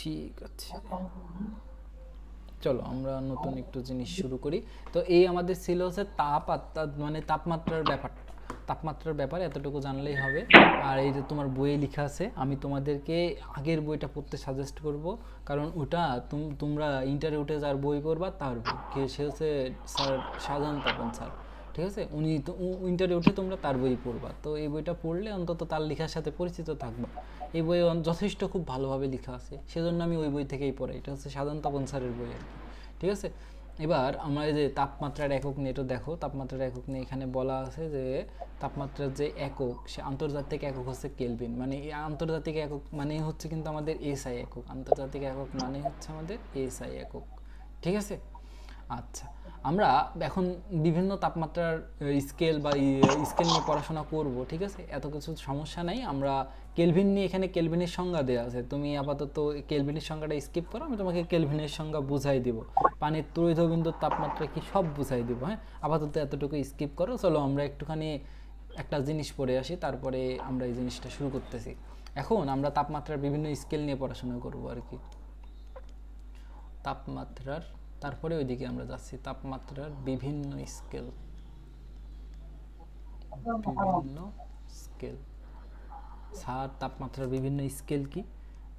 ঠিক আছে, চলো আমরা নতুন একটু জিনিস শুরু করি। তো এই আমাদের ছিল হচ্ছে মানে তাপমাত্রার ব্যাপার এতটুকু জানলেই হবে। আর এই যে তোমার বইয়ে লেখা আছে, আমি তোমাদেরকে আগের বইটা পড়তে সাজেস্ট করব, কারণ ওটা তোমরা ইন্টারে উঠে যার বই পড়বা তার বই, সে হচ্ছে স্যার শাহজাহান তপন স্যার। ঠিক আছে? উনি তো ইন্টারে উঠে তোমরা তার বই পড়বা, তো এই বইটা পড়লে অন্তত তার লেখার সাথে পরিচিত থাকবা। এই বইয়ে যথেষ্ট খুব ভালোভাবে লেখা আছে, সেজন্য আমি ওই বই থেকেই পড়াই। এটা হচ্ছে শাহজাহান তপন স্যারের বই আর কি। ঠিক আছে? এবার আমরা এই যে তাপমাত্রার একক নিয়ে এটা দেখো, তাপমাত্রার একক নিয়ে এখানে বলা আছে যে তাপমাত্রার যে একক সে আন্তর্জাতিক একক হচ্ছে কেলভিন। মানে এই আন্তর্জাতিক একক মানে হচ্ছে কিন্তু আমাদের এসআই একক, আন্তর্জাতিক একক মানে হচ্ছে আমাদের এসআই একক। ঠিক আছে? আচ্ছা, আমরা এখন বিভিন্ন তাপমাত্রার স্কেল বা স্কেল নিয়ে পড়াশোনা করব, ঠিক আছে, এত কিছু সমস্যা নাই। আমরা কেলভিন নিয়ে, এখানে কেলভিনের সংজ্ঞা দেওয়া আছে, তুমি আপাতত কেলভিনের সংজ্ঞাটা স্কিপ করো, আমি তোমাকে কেলভিনের সংজ্ঞা বুঝাই দিব, পানির তড়িৎবিন্দুর তাপমাত্রা কি সব বুঝাই দিব। হ্যাঁ, আপাতত এতটুকু স্কিপ করো। চলো আমরা একটুখানি একটা জিনিস পড়ে আসি, তারপরে আমরা এই জিনিসটা শুরু করতেছি। এখন আমরা তাপমাত্রার বিভিন্ন স্কেল নিয়ে পড়াশোনা করব আর কি। তাপমাত্রার, তারপরে ওইদিকে আমরা যাচ্ছি, তাপমাত্রার বিভিন্ন স্কেল, বিভিন্ন স্কেল। স্যার, তাপমাত্রার বিভিন্ন স্কেল কি?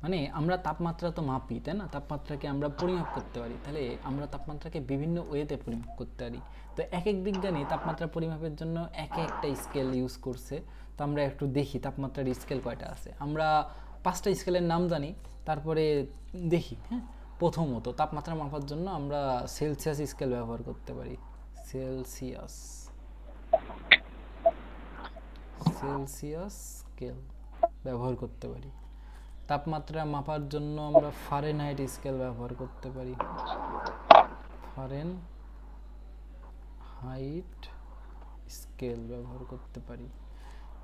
মানে আমরা তাপমাত্রা তো মাপি, তাই না? তাপমাত্রাকে আমরা পরিমাপ করতে পারি, তাহলে আমরা তাপমাত্রাকে বিভিন্ন ওয়েতে পরিমাপ করতে পারি। তো এক এক বিজ্ঞানী তাপমাত্রা পরিমাপের জন্য এক একটা স্কেল ইউজ করছে। তো আমরা একটু দেখি তাপমাত্রার স্কেল কয়টা আছে। আমরা 5টা স্কেলের নাম জানি, তারপরে দেখি। হ্যাঁ, প্রথমত তাপমাত্রা মাপার জন্য আমরা সেলসিয়াস স্কেল ব্যবহার করতে পারি। সেলসিয়াস স্কেল ব্যবহার করতে পারি। তাপমাত্রা মাপার জন্য আমরা ফারেনহাইট স্কেল ব্যবহার করতে পারি। ফারেনহাইট স্কেল ব্যবহার করতে পারি।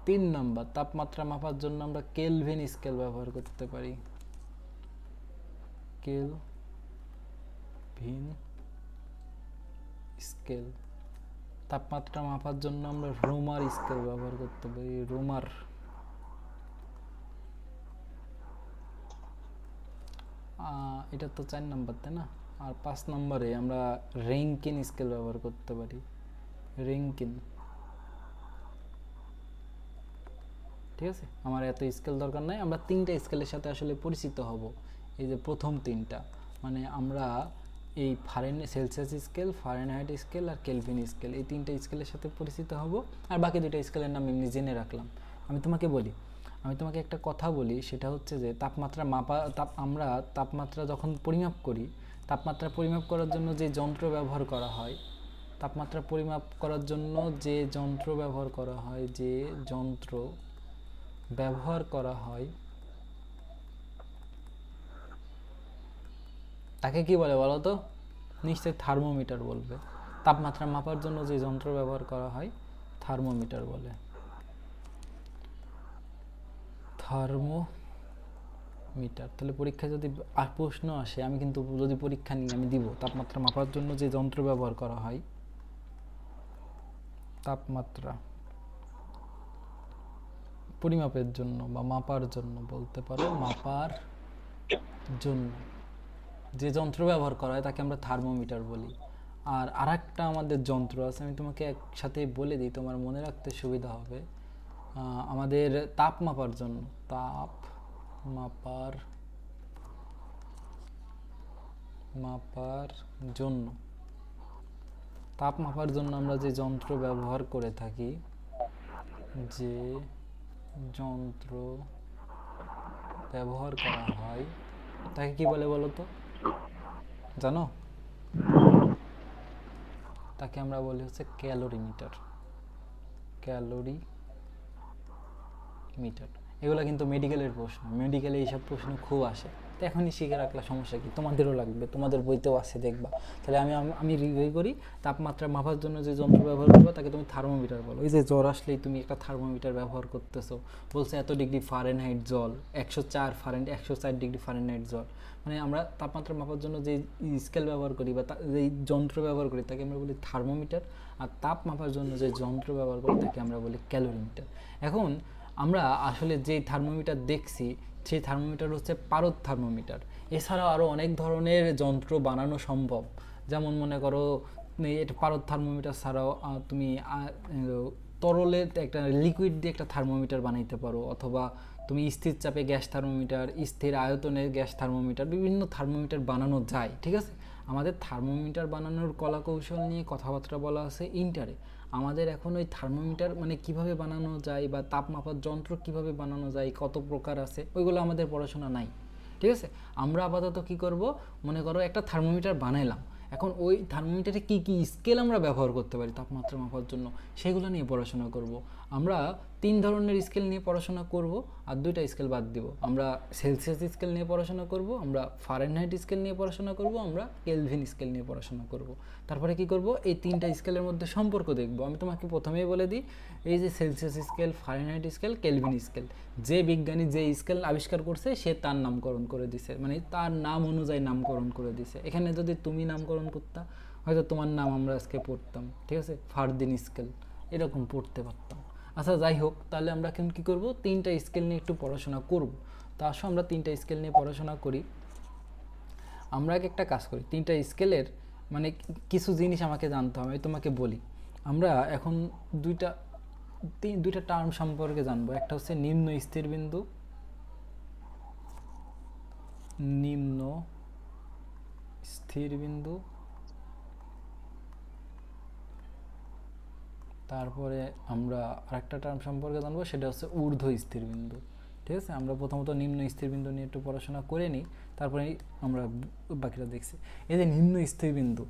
3 নাম্বার, তাপমাত্রা মাপার জন্য আমরা কেলভিন স্কেল ব্যবহার করতে পারি। Kelvin scale. তাপমাত্রা মাপার জন্য আমরা রোমার স্কেল ব্যবহার করতে পারি। রোমার। এটা তো 4 নাম্বার, তাই না? আর 5 নম্বরে আমরা রেঙ্কিন স্কেল ব্যবহার করতে পারি। রেঙ্কিন। ঠিক আছে, আমার এত স্কেল দরকার নাই, আমরা 3টা স্কেলের সাথে আসলে পরিচিত হব। এই যে প্রথম 3টা, মানে আমরা এই সেলসিয়াস স্কেল, ফারেনহাইট স্কেল আর কেলভিন স্কেল, এই 3টা স্কেলের সাথে পরিচিত হব। আর বাকি 2টা স্কেলের নাম এমনি জেনে রাখলাম। আমি তোমাকে একটা কথা বলি, সেটা হচ্ছে যে তাপমাত্রা আমরা তাপমাত্রা যখন পরিমাপ করি, তাপমাত্রা পরিমাপ করার জন্য যে যন্ত্র ব্যবহার করা হয়, তাপমাত্রা পরিমাপ করার জন্য যে যন্ত্র ব্যবহার করা হয় তাকে কি বলে বলো তো? নিশ্চয়ই থার্মোমিটার বলবে। তাপমাত্রা মাপার জন্য যে যন্ত্র ব্যবহার করা হয় থার্মোমিটার বলে। থার্মোমিটার। তাহলে পরীক্ষায় যদি প্রশ্ন আসে, আমি কিন্তু যদি পরীক্ষা নিই আমি দিব, তাপমাত্রা মাপার জন্য যে যন্ত্র ব্যবহার করা হয়, তাপমাত্রা পরিমাপের জন্য বা মাপার জন্য বলতে পারো, মাপার জন্য যে যন্ত্র ব্যবহার করা হয় তাকে আমরা থার্মোমিটার বলি। আর আরেকটা আমাদের যন্ত্র আছে, আমি তোমাকে একসাথে বলে দিই, তোমার মনে রাখতে সুবিধা হবে। আমাদের তাপ মাপার জন্য, তাপ মাপার জন্য আমরা যে যন্ত্র ব্যবহার করে থাকি, যে যন্ত্র ব্যবহার করা হয় তাকে কি বলে বলো তো? জানো? তাকে আমরা বলি হচ্ছে ক্যালোরিমিটার। এগুলো কিন্তু মেডিকেলের প্রশ্ন, মেডিকেলে এইসব প্রশ্ন খুব আসে। তো এখনই শিখে রাখলে সমস্যা কি? তোমাদেরও লাগবে, তোমাদের বইতেও আছে, দেখবা। তাহলে আমি রিভিউ করি। তাপমাত্রা মাপার জন্য যে যন্ত্র ব্যবহার করবো তাকে তুমি থার্মোমিটার বলো। এই যে জ্বর আসলেই তুমি একটা থার্মোমিটার ব্যবহার করতেছো, বলছে এত ডিগ্রি ফারেনহাইট জল, 104 ডিগ্রি ফারেনহাইট জল। মানে আমরা তাপমাত্রা মাপার জন্য যে স্কেল ব্যবহার করি বা যে যন্ত্র ব্যবহার করি তাকে আমরা বলি থার্মোমিটার। আর তাপ মাপার জন্য যে যন্ত্র ব্যবহার করি তাকে আমরা বলি ক্যালোরিমিটার। এখন আমরা আসলে যে থার্মোমিটার দেখছি সেই থার্মোমিটার হচ্ছে পারদ থার্মোমিটার। এছাড়াও আরও অনেক ধরনের যন্ত্র বানানো সম্ভব। যেমন মনে করো, এটা পারদ থার্মোমিটার ছাড়াও তুমি তরলের একটা লিকুইড দিয়ে একটা থার্মোমিটার বানাইতে পারো, অথবা তুমি স্থির চাপে গ্যাস থার্মোমিটার, স্থির আয়তনের গ্যাস থার্মোমিটার, বিভিন্ন থার্মোমিটার বানানো যায়। ঠিক আছে, আমাদের থার্মোমিটার বানানোর কলা কৌশল নিয়ে কথাবার্তা বলা আছে ইন্টারে। আমাদের এখন ওই থার্মোমিটার মানে কিভাবে বানানো যায় বা তাপ মাপার যন্ত্র কিভাবে বানানো যায়, কত প্রকার আছে, ওইগুলো আমাদের পড়াশোনা নাই। ঠিক আছে, আমরা আপাতত কি করব, মনে করো একটা থার্মোমিটার বানাইলাম। এখন ওই থার্মোমিটারে কি কি স্কেল আমরা ব্যবহার করতে পারি তাপমাত্রা মাপার জন্য, সেগুলো নিয়ে পড়াশোনা করব। আমরা 3 ধরনের স্কেল নিয়ে পড়াশোনা করব, আর 2টা স্কেল বাদ দিব। আমরা সেলসিয়াস স্কেল নিয়ে পড়াশোনা করব, আমরা ফারেনহাইট স্কেল নিয়ে পড়াশোনা করব, আমরা কেলভিন স্কেল নিয়ে পড়াশোনা করব। তারপরে কি করব, এই 3টা স্কেলের মধ্যে সম্পর্ক দেখব। আমি তোমাকে প্রথমেই বলে দিই, এই যে Celsius scale, Fahrenheit scale, Kelvin scale, যে বিজ্ঞানী যে স্কেল আবিষ্কার করছে সে তার নামকরণ করে দিছে, মানে তার নাম অনুযায়ী নামকরণ করে দিছে। এখানে যদি তুমি নামকরণ করতা, হয়তো তোমার নাম আমরা আজকে পড়তাম, ঠিক আছে, ফারদিন স্কেল এরকম পড়তে পারতাম। আচ্ছা যাই হোক, তাহলে আমরা এখন কী করব, 3টা স্কেল নিয়ে একটু পড়াশোনা করব। তা আসো আমরা 3টা স্কেল নিয়ে পড়াশোনা করি। আমরা একটা কাজ করি, 3টা স্কেলের মানে কিছু জিনিস আমাকে জানতে হবে, আমি তোমাকে বলি। আমরা এখন দুইটা টার্ম সম্পর্কে জানবো। একটা হচ্ছে নিম্ন স্থির বিন্দু, নিম্ন স্থির বিন্দু, তারপরে আমরা আরেকটা টার্ম সম্পর্কে জানবো, সেটা হচ্ছে ঊর্ধ্ব স্থির বিন্দু। ঠিক আছে, আমরা প্রথমত নিম্ন স্থির বিন্দু নিয়ে একটু পড়াশোনা করে নিই, তারপরে আমরা বাকিটা দেখছি। এই যে নিম্ন স্থির বিন্দু,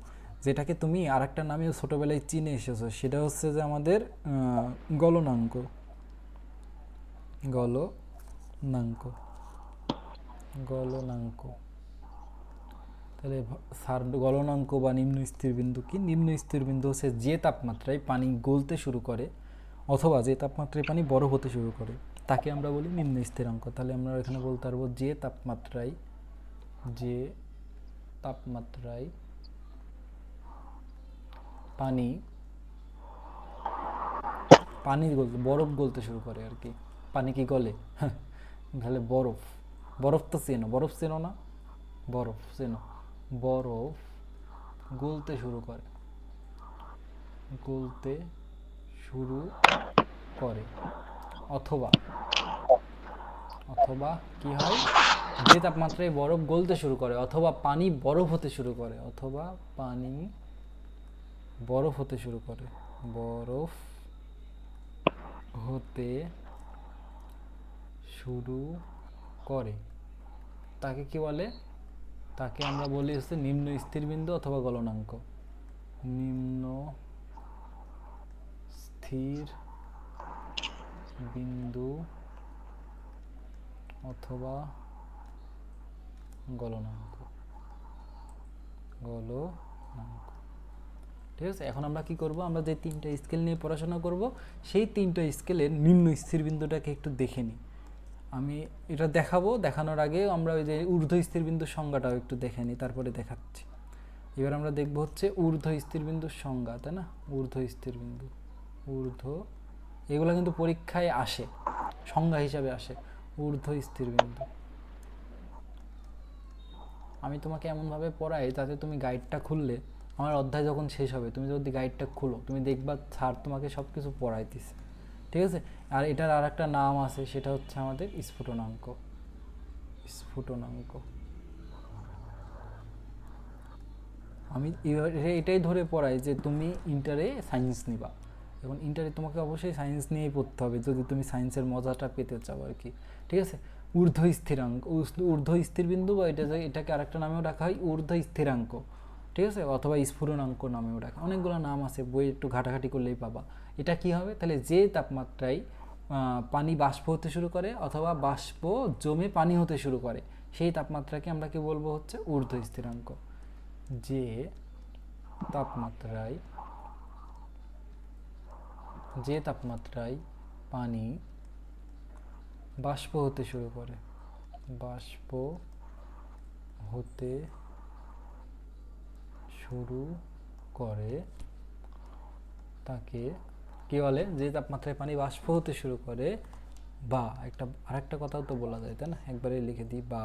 যেটাকে তুমি আরেকটা নামেও ছোটোবেলায় চিনে এসেছো, সেটা হচ্ছে যে আমাদের গলনাঙ্ক। গলনাঙ্ক গলনাঙ্ক তাহলে স্যার গলনাঙ্ক বা নিম্ন স্থির বিন্দু কি? নিম্ন স্থির বিন্দু হচ্ছে যে তাপমাত্রায় পানি গলতে শুরু করে অথবা যে তাপমাত্রায় পানি বরফ হতে শুরু করে তাকে আমরা বলি নিম্ন স্থিরাঙ্ক। তাহলে আমরা এখানে বলতে পারবো যে তাপমাত্রায় পানি বরফ গলতে শুরু করে আর কি। পানি কি গলে? তাহলে বরফ তো চেনো, বরফ চেনো না? বরফ চেনো, বরফ গলতে শুরু করে অথবা কি হয়, যে তাপমাত্রায় বরফ গলতে শুরু করে অথবা পানি বরফ হতে শুরু করে তাকে কি বলে? তাকে আমরা বলি হচ্ছে নিম্ন স্থির বিন্দু অথবা গলনাঙ্ক। নিম্ন স্থির বিন্দু অথবা গলনাঙ্ক। ঠিক আছে, এখন আমরা কি করব, আমরা যে 3টা স্কেল নিয়ে পড়াশোনা করব সেই 3টা স্কেলের নিম্ন স্থির বিন্দুটাকে একটু দেখে নিই। আমি এটা দেখাবো, দেখানোর আগে আমরা ওই যে ঊর্ধ্ব স্থির বিন্দুর সংজ্ঞাটাও একটু দেখে নিই, তারপরে দেখাচ্ছি। এবার আমরা দেখব হচ্ছে ঊর্ধ্ব স্থির বিন্দুর সংজ্ঞা, তাই না? ঊর্ধ্ব স্থির বিন্দু, এগুলো কিন্তু পরীক্ষায় আসে, সংজ্ঞা হিসাবে আসে। ঊর্ধ্ব স্থির বিন্দু আমি তোমাকে এমনভাবে পড়াই যাতে তুমি গাইডটা খুললে, আমার অধ্যায় যখন শেষ হবে তুমি যদি গাইডটা খুলো তুমি দেখবা স্যার তোমাকে সব কিছু পড়াইতেছে। ঠিক আছে, আর এটার আর একটা নাম আছে, সেটা হচ্ছে আমাদের স্ফুটনাঙ্ক। আমি এটাই ধরে পড়াই যে তুমি ইন্টারে সায়েন্স নিবা, এখন ইন্টারে তোমাকে অবশ্যই সায়েন্স নিয়েই পড়তে হবে যদি তুমি সায়েন্সের মজাটা পেতে চাও আর কি। ঠিক আছে, ঊর্ধ্ব স্থির বিন্দু বা এটাকে আরেকটা নামেও রাখা হয় ঊর্ধ্ব স্থিরাঙ্ক। ঠিক আছে, অথবা স্ফুটনাঙ্ক নামেও রাখা, অনেকগুলো নাম আছে, বই একটু ঘাটাঘাটি করলেই পাবা। এটা কি হবে, তাহলে যে তাপমাত্রায় পানি বাষ্প হতে শুরু করে অথবা বাষ্প জমে পানি হতে শুরু করে সেই তাপমাত্রাকে আমরা কি বলবো হচ্ছে ঊর্ধ্ব স্থিরাঙ্ক। যে তাপমাত্রায় পানি বাষ্প হতে শুরু করে তাকে কি বলে? যে তাপমাত্রায় পানি বাষ্প হতে শুরু করে, বা আরেকটা কথাও তো বলা যায়, তাই না? একবারে লিখে দিই, বা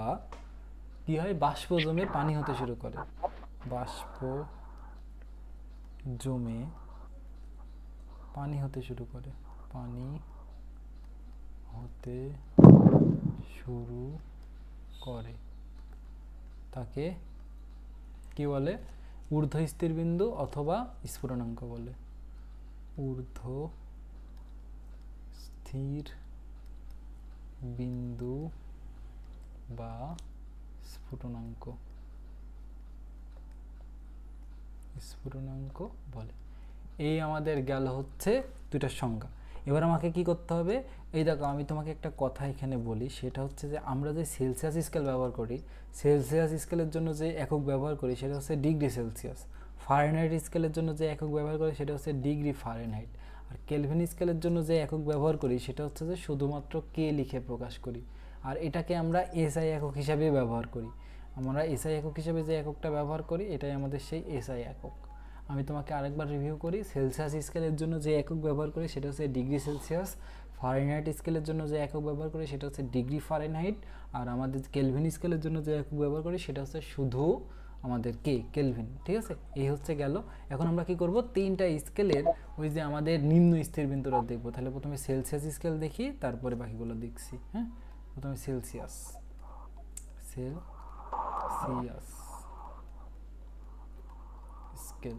কি হয়, বাষ্প জমে পানি হতে শুরু করে। বাষ্প জমে পানি হতে শুরু করে তাকে কি বলে? ঊর্ধ্ব স্থির বিন্দু অথবা স্ফুটনাঙ্ক বলে। ঊর্ধ্ব স্থির বিন্দু বা স্ফুটনাঙ্ক। স্ফুটনাঙ্ক বলে। এই আমাদের গেল হচ্ছে দুইটা সংজ্ঞা। এবার আমাকে কি করতে হবে, এই দেখো আমি তোমাকে একটা কথা এখানে বলি, সেটা হচ্ছে যে আমরা যে সেলসিয়াস স্কেল ব্যবহার করি, সেলসিয়াস স্কেলের জন্য যে একক ব্যবহার করি সেটা হচ্ছে ডিগ্রি সেলসিয়াস। ফারেনহাইট স্কেলের জন্য যে একক ব্যবহার করি সেটা হচ্ছে ডিগ্রি ফারেনহাইট। আর কেলভিন স্কেলের জন্য যে একক ব্যবহার করি সেটা হচ্ছে যে শুধুমাত্র কে লিখে প্রকাশ করি। আর এটাকে আমরা এসআই একক হিসাবে ব্যবহার করি। আমরা এসআই একক হিসাবে যে এককটা ব্যবহার করি এটাই আমাদের সেই এসআই একক। আমি তোমাকে আরেকবার রিভিউ করি, সেলসিয়াস স্কেলের জন্য যে একক ব্যবহার করি সেটা হচ্ছে ডিগ্রি সেলসিয়াস, ফারেনহাইট স্কেলের জন্য যে একক ব্যবহার করি সেটা হচ্ছে ডিগ্রি ফারেনহাইট, আর আমাদের কেলভিন স্কেলের জন্য যে একক ব্যবহার করি সেটা হচ্ছে শুধু আমাদের কেলভিন। ঠিক আছে, এই হচ্ছে গেল। এখন আমরা কি করব, তিনটা স্কেলের ওই যে আমাদের নিম্ন স্থির বিন্দুটা দেখবো। তাহলে প্রথমে সেলসিয়াস স্কেল দেখি, তারপরে বাকিগুলো দেখছি। হ্যাঁ, প্রথমে সেলসিয়াস স্কেল।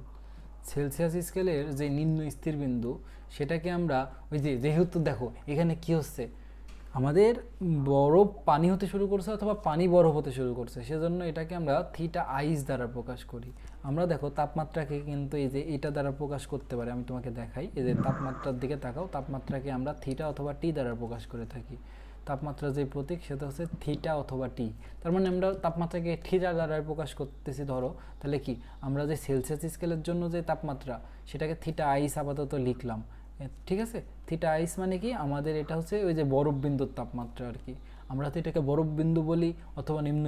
সেলসিয়াস স্কেলের যে নিম্ন স্থির বিন্দু সেটাকে আমরা ওই যে, যেহেতু দেখো এখানে কি হচ্ছে, আমাদের বরফ পানি হতে শুরু করছে অথবা পানি বরফ হতে শুরু করছে, সেজন্য এটাকে আমরা থিটা আইস দ্বারা প্রকাশ করি। আমরা দেখো তাপমাত্রাকে কিন্তু এই যে এটা দ্বারা প্রকাশ করতে পারি। আমি তোমাকে দেখাই, এই যে তাপমাত্রার দিকে তাকাও, তাপমাত্রাকে আমরা থিটা অথবা টি দ্বারা প্রকাশ করে থাকি। তাপমাত্রার যে প্রতীক সেটা হচ্ছে থিটা অথবা টি। তার মানে আমরা তাপমাত্রাকে থিটা দ্বারা প্রকাশ করতেছি। ধরো তাহলে কি, আমরা যে সেলসিয়াস স্কেলের জন্য যে তাপমাত্রা সেটাকে থিটা আইস আপাতত লিখলাম। ঠিক আছে, থিটা আইস মানে কি, আমাদের এটা হচ্ছে ওই যে বরফ বিন্দুর তাপমাত্রা আর কি। আমরা তো এটাকে বরফ বিন্দু বলি অথবা নিম্ন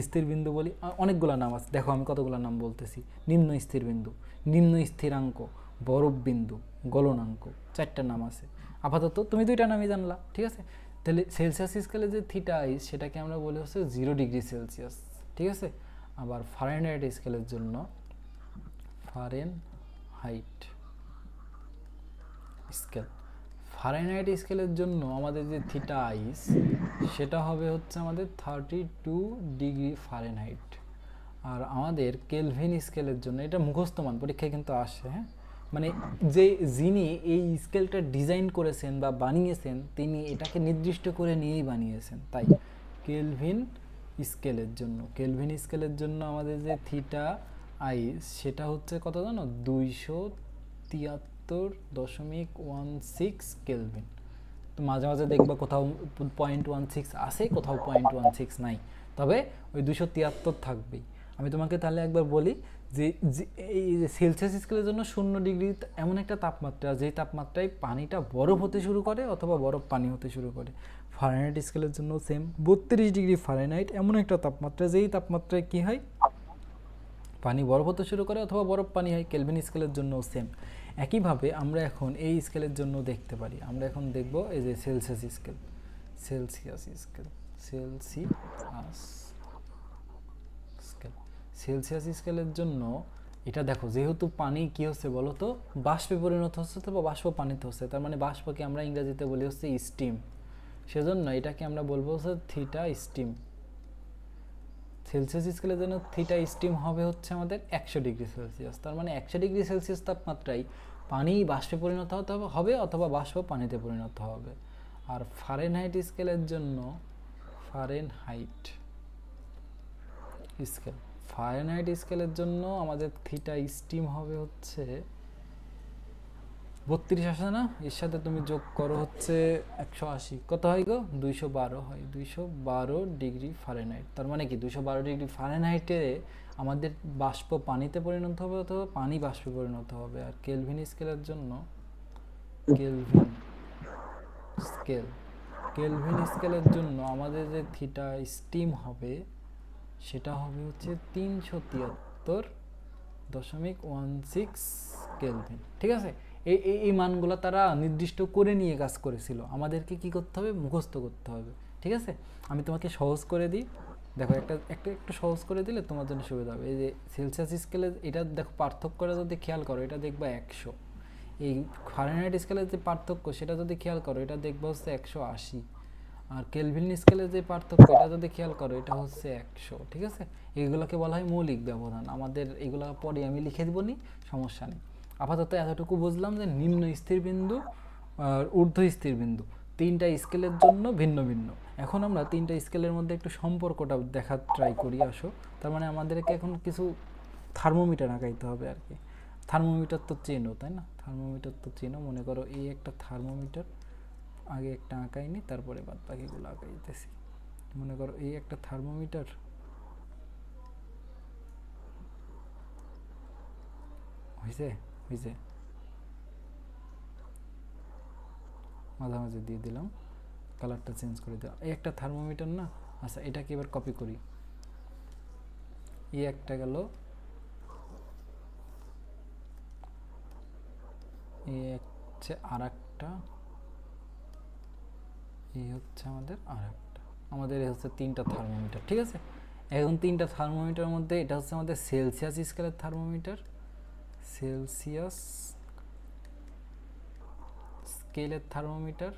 স্থির বিন্দু বলি, অনেকগুলো নাম আছে। দেখো আমি কতগুলো নাম বলতেছি, নিম্ন স্থির বিন্দু, নিম্ন স্থিরাঙ্ক, বরফ বিন্দু, গলনাঙ্ক, চারটা নাম আছে। আপাতত তুমি দুইটা নামই জানলা। ঠিক আছে, তাহলে সেলসিয়াস স্কেলে যে থিটা আইস সেটাকে আমরা বলি হচ্ছে 0 ডিগ্রি সেলসিয়াস। ঠিক আছে, আবার ফারেনহাইট স্কেলের জন্য ফারেনহাইট স্কেল, ফারেনহাইট স্কেলের জন্য আমাদের যে থিটা আইস সেটা হবে হচ্ছে আমাদের 32 ডিগ্রি ফারেনহাইট। আর আমাদের কেলভিন স্কেলের জন্য, এটা মুখস্থ মান, পরীক্ষায় কিন্তু আসে। হ্যাঁ, মানে যিনি এই স্কেলটা ডিজাইন করেছেন বা বানিয়েছেন তিনি এটাকে নির্দিষ্ট করে নিয়েই বানিয়েছেন। তাই কেলভিন স্কেলের জন্য আমাদের যে থিটা আইস সেটা হচ্ছে কত জানো, 273.16 কেলভিন। তো মাঝে মাঝে দেখবা কোথাও 0.16 আছে, কোথাও 0.16 নাই, তবে ওই 273 থাকবেই। আমি তোমাকে তাহলে একবার বলি যে এই যে সেলসিয়াস স্কেলের জন্য 0 ডিগ্রি এমন একটা তাপমাত্রা যেই তাপমাত্রায় পানিটা বরফ হতে শুরু করে অথবা বরফ পানি হতে শুরু করে। ফারেনহাইট স্কেলের জন্য সেম 32 ডিগ্রি ফারেনহাইট এমন একটা তাপমাত্রা যেই তাপমাত্রায় কি হয়, পানি বরফ হতে শুরু করে অথবা বরফ পানি হয়। কেলভিন স্কেলের জন্য সেম। একইভাবে আমরা এখন এই স্কেলের জন্য দেখতে পারি। আমরা এখন দেখব এই যে সেলসিয়াস স্কেলের জন্য এটা দেখো, যেহেতু পানি কি হচ্ছে বলো তো, বাষ্পে পরিণত হচ্ছে অথবা বাষ্প পানিতে হচ্ছে, তার মানে বাষ্পকে আমরা ইংরেজিতে বলি হচ্ছে স্টিম। সেজন্য এটাকে আমরা বলবো হচ্ছে থিটা স্টিম। সেলসিয়াস স্কেলের জন্য থিটা স্টিম হবে হচ্ছে আমাদের 100 ডিগ্রি সেলসিয়াস। তার মানে 100 ডিগ্রি সেলসিয়াস তাপমাত্রায় পানি বাষ্পে পরিণত হতে হবে অথবা বাষ্প পানিতে পরিণত হবে। আর ফারেনহাইট স্কেলের জন্য ফারেনহাইট স্কেলের জন্য আমাদের থিটা স্টিম হবে হচ্ছে 32 আসে না, এর সাথে তুমি যোগ করো হচ্ছে 180, কত হয় গো, 212 হয়, 212 ডিগ্রি ফারেনহাইট। তার মানে কি 212 ডিগ্রি ফারেনহাইটে আমাদের বাষ্প পানিতে পরিণত হবে অথবা পানি বাষ্পে পরিণত হবে। আর কেলভিন স্কেলের জন্য কেলভিন স্কেলের জন্য আমাদের যে থিটা স্টিম হবে সেটা হবে হচ্ছে 373.16 কেলভিন। ঠিক আছে, এই মানগুলো তারা নির্দিষ্ট করে নিয়ে কাজ করেছিল, আমাদেরকে কি করতে হবে, মুখস্থ করতে হবে। ঠিক আছে, আমি তোমাকে সহজ করে দিই। দেখো একটু সহজ করে দিলে তোমার জন্য সুবিধা হবে। এই যে সেলসিয়াস স্কেলে এটা দেখো পার্থক্যটা যদি খেয়াল করো, এটা দেখবা 100। এই ফারেনহাইট স্কেলের যে পার্থক্য সেটা যদি খেয়াল করো, এটা দেখবা হচ্ছে 180। আর কেলভিন স্কেলের যে পার্থক্য এটা যদি খেয়াল করো, এটা হচ্ছে 100। ঠিক আছে, এইগুলোকে বলা হয় মৌলিক ব্যবধান। আমাদের এগুলো পরে আমি লিখে দিব, নি সমস্যা নেই। আপাতত এতটুকু বুঝলাম যে নিম্ন স্থির বিন্দু আর ঊর্ধ্ব স্থির বিন্দু তিনটা স্কেলের জন্য ভিন্ন ভিন্ন। এখন আমরা তিনটা স্কেলের মধ্যে একটু সম্পর্কটা দেখার ট্রাই করি, আসো। তার মানে আমাদেরকে এখন কিছু থার্মোমিটার আঁকাইতে হবে আর কি। থার্মোমিটার তো চেনো, তাই না? থার্মোমিটার তো চেনো। মনে করো এই একটা থার্মোমিটার, আগে একটা আঁকাইনি, তারপরে বাদ বাকিগুলো আঁকাইতেছি। মনে করো এই একটা থার্মোমিটার, হয়েছে হয়েছে, মাঝামাঝি দিয়ে দিলাম, কালারটা চেঞ্জ করে দিলাম। এই একটা থার্মোমিটার না? আচ্ছা, এটাকে এবার কপি করি। এই একটা গেল, এই হচ্ছে আর একটা, এই হচ্ছে আমাদের আর একটা, আমাদের এই হচ্ছে 3টা থার্মোমিটার। ঠিক আছে, এখন 3টা থার্মোমিটারের মধ্যে এটা হচ্ছে আমাদের সেলসিয়াস স্কেলের থার্মোমিটার, সেলসিয়াস স্কেলের থার্মোমিটার।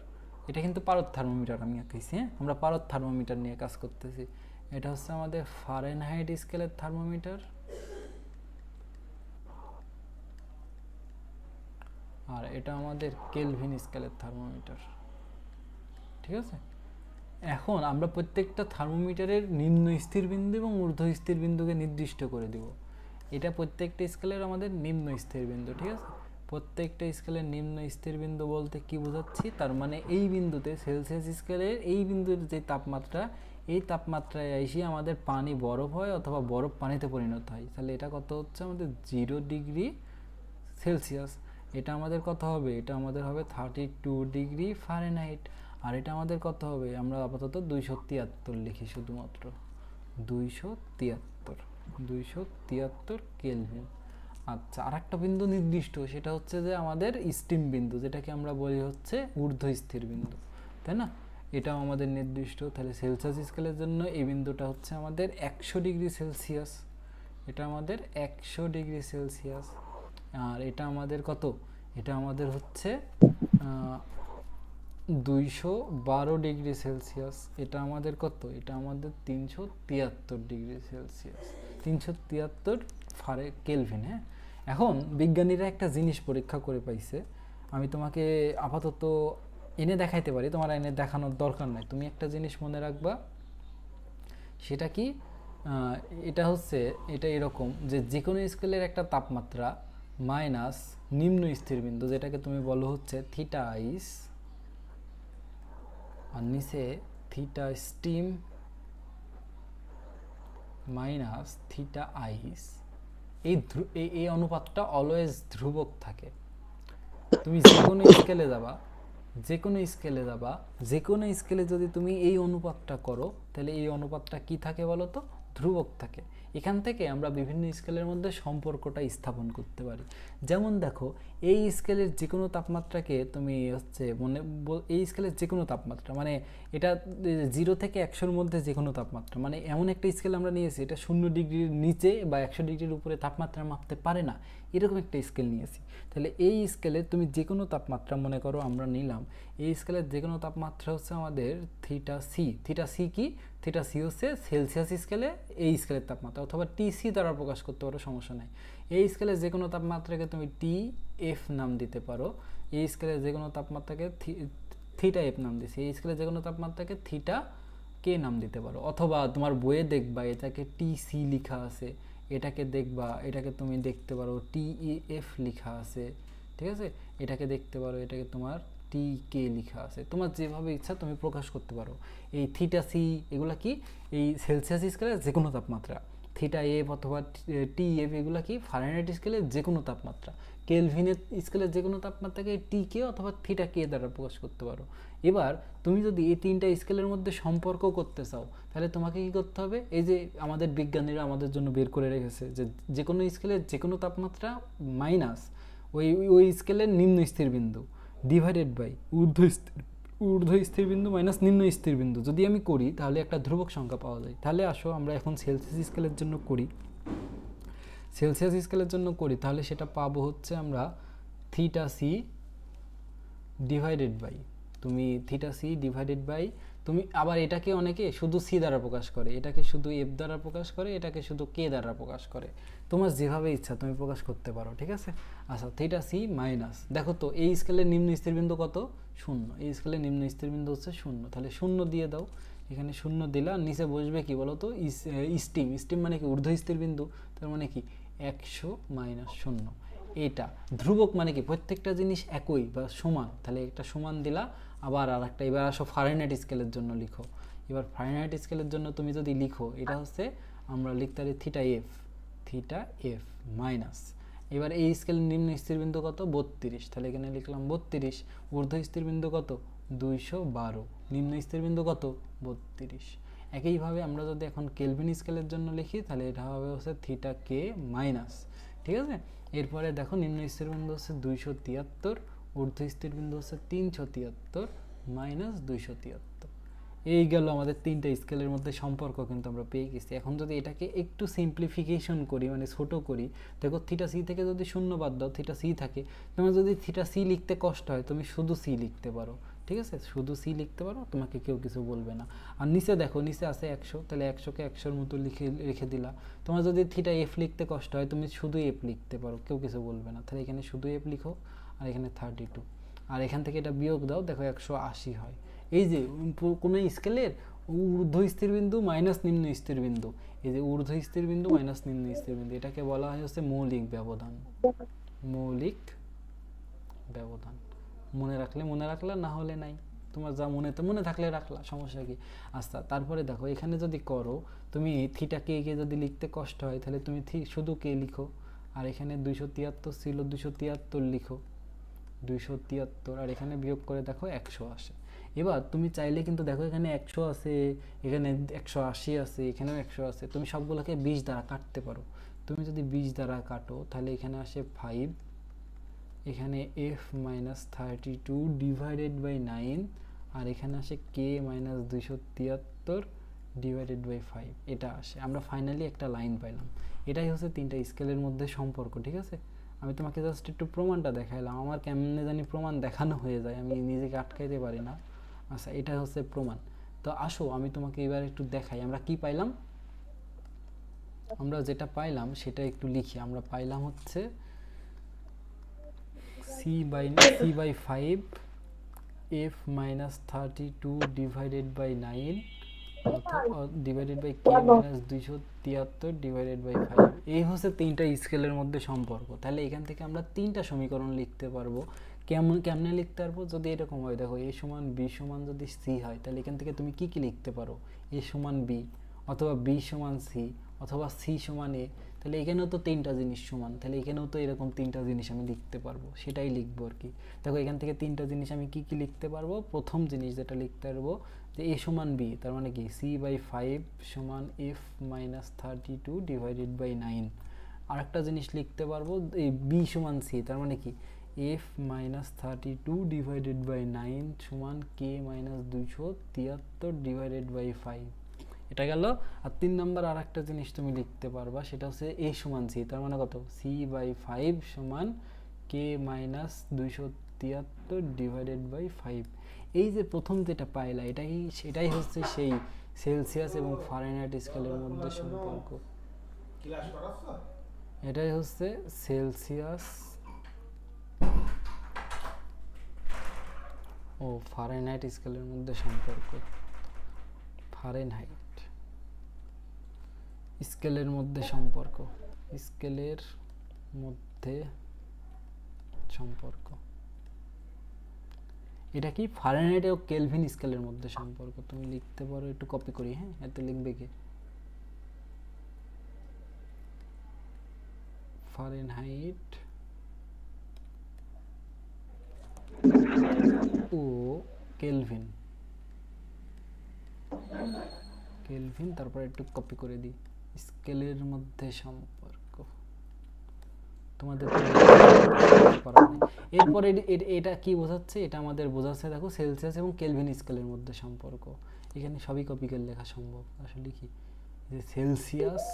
এটা কিন্তু পারদ থার্মোমিটার আমি আঁকাইছি, হ্যাঁ, আমরা পারদ থার্মোমিটার নিয়ে কাজ করতেছি। এটা হচ্ছে আমাদের ফারেনহাইট স্কেলের থার্মোমিটার, আর এটা আমাদের কেলভিন স্কেলের থার্মোমিটার। ঠিক আছে, এখন আমরা প্রত্যেকটা থার্মোমিটারের নিম্ন স্থির বিন্দু এবং ঊর্ধ্ব স্থির বিন্দুকে নির্দিষ্ট করে দেব। এটা প্রত্যেকটা স্কেলের আমাদের নিম্ন স্থির বিন্দু। ঠিক আছে, প্রত্যেকটা স্কেলের নিম্ন স্থির বিন্দু বলতে কি বোঝাচ্ছি, তার মানে এই বিন্দুতে সেলসিয়াস স্কেলের এই বিন্দুর যে তাপমাত্রা, এই তাপমাত্রায় এসে আমাদের পানি বরফ হয় অথবা বরফ পানিতে পরিণত হয়। তাহলে এটা কত হচ্ছে আমাদের 0 ডিগ্রি সেলসিয়াস। এটা আমাদের কত হবে? এটা আমাদের হবে 32 ডিগ্রি ফারেনহাইট। আর এটা আমাদের কত হবে? আমরা আপাতত 273 লিখি, শুধুমাত্র 273 কেলভিন। আচ্ছা, আর একটা বিন্দু নির্দিষ্ট, সেটা হচ্ছে যে আমাদের স্টিম বিন্দু, যেটাকে আমরা বলি হচ্ছে ঊর্ধ্ব স্থির বিন্দু, তাই না? এটাও আমাদের নির্দিষ্ট। তাহলে সেলসিয়াস স্কেলের জন্য এই বিন্দুটা হচ্ছে আমাদের 100 ডিগ্রি সেলসিয়াস। এটা আমাদের 100 ডিগ্রি সেলসিয়াস। আর এটা আমাদের কত? এটা আমাদের হচ্ছে 212 ডিগ্রি সেলসিয়াস। এটা আমাদের কত? এটা আমাদের 373 ডিগ্রি সেলসিয়াস, 373 কেলভিন। হ্যাঁ, এখন বিজ্ঞানীরা একটা জিনিস পরীক্ষা করে পাইছে, আমি তোমাকে আপাতত এনে দেখাইতে পারি, তোমার এনে দেখানোর দরকার নাই। তুমি একটা জিনিস মনে রাখবা, সেটা কি? এটা হচ্ছে, এটা এরকম যে যে কোনো স্কেলের একটা তাপমাত্রা মাইনাস নিম্ন স্থির বিন্দু, যেটাকে তুমি বলো হচ্ছে থিটা আইস, আর নিচে থিটা স্টিম মাইনাস থিটা আইস, এই অনুপাতটা অলওয়েজ ধ্রুবক থাকে। তুমি যে কোনো স্কেলে যাবা, যে কোনো স্কেলে যদি তুমি এই অনুপাতটা করো, তাহলে এই অনুপাতটা কি থাকে বলো তো? ধ্রুবক থাকে। এখান থেকে আমরা বিভিন্ন স্কেলের মধ্যে সম্পর্কটা স্থাপন করতে পারি। যেমন দেখো, এই স্কেলের যে কোনো তাপমাত্রাকে তুমি হচ্ছে এই স্কেলের যে কোনো তাপমাত্রা, মানে এটা 0 থেকে 100-র মধ্যে যে কোনো তাপমাত্রা, মানে এমন একটা স্কেল আমরা নিয়েছি এটা 0 ডিগ্রির নিচে বা 100 ডিগ্রির উপরে তাপমাত্রা মাপতে পারে না, এরকম একটা স্কেল নিয়েছি। তাহলে এই স্কেলে তুমি যে কোনো তাপমাত্রা, মনে করো আমরা নিলাম এই স্কেলের যে কোনো তাপমাত্রা হচ্ছে আমাদের থিটা সি। থিটা সি কি? থিটা সি হচ্ছে সেলসিয়াস স্কেলে এই স্কেলের তাপমাত্রা, অথবা টি সি দ্বারা প্রকাশ করতে পারো, সমস্যা নাই। এই স্কেলের যে কোনো তাপমাত্রাকে তুমি টি এফ নাম দিতে পারো, এই স্কেলের যে কোনো তাপমাত্রাকে থিটা এফ নাম দিছি, এই স্কেলের যে কোনো তাপমাত্রাকে থিটা কে নাম দিতে পারো। অথবা তোমার বইয়ে দেখবা এটাকে টি সি লেখা আছে, এটাকে দেখবা, এটাকে তুমি দেখতে পারো টি এফ লেখা আছে। ঠিক আছে, এটাকে দেখতে পারো, এটাকে তোমার টি কে লেখা আছে। তোমার যেভাবে ইচ্ছা তুমি প্রকাশ করতে পারো। এই থিটা সি এগুলা কি? এই সেলসিয়াস স্কেলের যে কোনো তাপমাত্রা। থিটা এফ অথবা টি এফ এগুলা কি? ফারেনহাইট স্কেলের যে কোনো তাপমাত্রা। কেলভিনের স্কেলের যে কোনো তাপমাত্রাকে টি কে অথবা থিটা কে দ্বারা প্রকাশ করতে পারো। এবার তুমি যদি এই 3টা স্কেলের মধ্যে সম্পর্ক করতে চাও, তাহলে তোমাকে কি করতে হবে? এই যে আমাদের বিজ্ঞানীরা আমাদের জন্য বের করে রেখেছে যে যে কোনো স্কেলের যে কোনো তাপমাত্রা মাইনাস ওই স্কেলের নিম্ন স্থির বিন্দু ডিভাইডেড বাই ঊর্ধ্ব স্থির বিন্দু মাইনাস নিম্ন স্থির বিন্দু যদি আমি করি, তাহলে একটা ধ্রুবক সংখ্যা পাওয়া যায়। তাহলে আসো আমরা এখন সেলসিয়াস স্কেলের জন্য করি। সেলসিয়াস স্কেলের জন্য করি, তাহলে সেটা পাবো হচ্ছে আমরা থিটা সি ডিভাইডেড বাই, তুমি থিটা সি ডিভাইডেড বাই, তুমি আবার এটাকে অনেকে শুধু সি দ্বারা প্রকাশ করে, এটাকে শুধু এফ দ্বারা প্রকাশ করে, এটাকে শুধু কে দ্বারা প্রকাশ করে, তোমার যেভাবে ইচ্ছা তুমি প্রকাশ করতে পারো। ঠিক আছে, আচ্ছা, থিটা সি মাইনাস, দেখো তো এই স্কেলের নিম্ন স্থিরবিন্দু কত? 0। এই স্কেলের নিম্ন স্থিরবিন্দু হচ্ছে 0, তাহলে 0 দিয়ে দাও, এখানে 0 দিলা, নিচে বসবে কি বলো তো? স্টিম। স্টিম মানে কি? ঊর্ধ্ব স্থিরবিন্দু। তার মানে কি 100 মাইনাস 0। এটা ধ্রুবক মানে কি প্রত্যেকটা জিনিস একই বা সমান, তাহলে একটা সমান দিলা, আবার আর একটা। এবার আসো ফারেনহাইট স্কেলের জন্য লিখো। এবার ফারেনহাইট স্কেলের জন্য তুমি যদি লিখো, এটা হচ্ছে আমরা লিখতে পারি থিটা এফ মাইনাস, এবার এই স্কেলের নিম্ন স্থিরবিন্দু কত 32, তাহলে এখানে লিখলাম 32। ঊর্ধ্ব স্থিরবিন্দু কত 212, নিম্ন স্থিরবিন্দু কত 32। একইভাবে আমরা যদি এখন কেলভিন স্কেলের জন্য লিখি, তাহলে এটা হবে হচ্ছে থিটা কে মাইনাস, ঠিক আছে। এরপরে দেখো নিম্ন স্থিরবিন্দু হচ্ছে 273, ঊর্ধ্ব স্থিরবিন্দু হচ্ছে 373 মাইনাস 273। এই গেল আমাদের তিনটা স্কেলের মধ্যে সম্পর্ক কিন্তু আমরা পেয়ে গেছি। এখন যদি এটাকে একটু সিম্পলিফিকেশন করি, মানে ছোট করি, দেখো থিটা সি থেকে যদি শূন্য বাদ দাও থিটা সি থাকে। তোমার যদি থিটা সি লিখতে কষ্ট হয় তুমি শুধু সি লিখতে পারো, ঠিক আছে, শুধু সি লিখতে পারো, তোমাকে কেউ কিছু বলবে না। আর নিচে দেখো, নিচে আছে 100, তাহলে 100কে 100-র মতো রেখে দিলা। তোমার যদি থিটা এফ লিখতে কষ্ট হয় তুমি শুধু এফ লিখতে পারো, কেউ কিছু বলবে না। তাহলে এখানে শুধু এফ লিখো, আর এখানে 32, আর এখান থেকে এটা বিয়োগ দাও, দেখো 180 হয়। এই যে কোনো স্কেলের ঊর্ধ্ব স্থিরবিন্দু মাইনাস নিম্ন স্থিরবিন্দু, এই যে ঊর্ধ্ব স্থিরবিন্দু মাইনাস নিম্ন স্থিরবিন্দু, এটাকে বলা হয় হচ্ছে মৌলিক ব্যবধান। মৌলিক ব্যবধান মনে রাখলে মনে রাখলা, না হলে নাই। তোমার যা মনে থাকলে রাখলা, সমস্যা কি। আচ্ছা, তারপরে দেখো এখানে যদি করো তুমি থিটা কে কে যদি লিখতে কষ্ট হয় তাহলে তুমি শুধু কে লিখো, আর এখানে 273 ছিল 273 লিখো, 273, আর এখানে বিয়োগ করে দেখো 100 আসে। এবার তুমি চাইলে কিন্তু দেখো এখানে 100 আছে, এখানে 180 আছে, এখানেও 100 আছে, তুমি সবগুলোকে 20 দ্বারা কাটতে পারো। তুমি যদি 20 দ্বারা কাটো তাহলে এখানে আসে 5, এখানে f মাইনাস 32 ডিভাইডেড বাই 9, আর এখানে আসে k মাইনাস 273 ডিভাইডেড বাই 5, এটা আসে। আমরা ফাইনালি একটা লাইন পাইলাম। এটাই হচ্ছে তিনটা স্কেলের মধ্যে সম্পর্ক, ঠিক আছে। আমি তোমাকে জাস্ট একটু প্রমাণটা দেখাইলাম, আমার কেমনে জানি প্রমাণ দেখানো হয়ে যায়, আমি নিজেকে আটকাইতে পারি না। আচ্ছা, এটা হচ্ছে প্রমাণ। তো আসো আমি তোমাকে এবার একটু দেখাই আমরা কি পাইলাম। আমরা যেটা পাইলাম সেটা একটু লিখি। আমরা পাইলাম হচ্ছে c by 5 f minus 32 divided by 9 divided by k minus 273 divided by 5। এই হচ্ছে তিনটা স্কেলের মধ্যে সম্পর্ক। তাহলে এখান থেকে আমরা তিনটা সমীকরণ লিখতে পারবো। কেমনে লিখতে পারবো, যদি এরকম হয়, দেখো a সমান b সমান যদি c হয়, তাহলে এখান থেকে তুমি কি কি লিখতে পারো, a সমান b, অথবা b সমান c, অথবা c সমান a। তাহলে এখানেও তো তিনটা জিনিস সমান, তাহলে এখানেও তো এরকম তিনটা জিনিস আমি লিখতে পারবো, সেটাই লিখবো আর কি। দেখো এখান থেকে তিনটা জিনিস আমি কি কি লিখতে পারবো। প্রথম জিনিস যেটা লিখতে পারবো যে a সমান b, তার মানে কি c বাই 5 সমান f মাইনাস 32 ডিভাইডেড বাই 9। আর একটা জিনিস লিখতে পারবো এই b সমান c, তার মানে কি f মাইনাস 32 ডিভাইডেড বাই 9 সমান k মাইনাস 273 ডিভাইডেড বাই 5। এটা গেল। আর 3 নম্বর আর একটা জিনিস তুমি লিখতে পারবা, সেটা হচ্ছে a সমান c, তার মানে কত c বাই 5 সমান k মাইনাস 273 ডিভাইডেড বাই 5। এই যে প্রথম যেটা পাইলা, সেটাই হচ্ছে সেই সেলসিয়াস এবং ফারেনহাইট স্কেলের মধ্যে সম্পর্ক। এটাই হচ্ছে সেলসিয়াস ও ফারেনহাইট স্কেলের মধ্যে সম্পর্ক। ফারেনহাইট স্কেলের মধ্যে সম্পর্ক, স্কেলের মধ্যে সম্পর্ক। এটা কি ফারেনহাইট ও কেলভিন স্কেলের মধ্যে সম্পর্ক। তুমি লিখতে পারো, একটু কপি করি, হ্যাঁ, এতে লিখবে কি ফারেনহাইট ও কেলভিন, তারপর একটু কপি করে দিই, স্কেলের মধ্যে সম্পর্ক। তোমাদের এরপরে এটা কি বোঝাচ্ছে, এটা আমাদের বোঝাচ্ছে দেখো সেলসিয়াস এবং কেলভিন স্কেলের মধ্যে সম্পর্ক। এখানে সবই কপি করে লেখা সম্ভব। আসলে কি যে সেলসিয়াস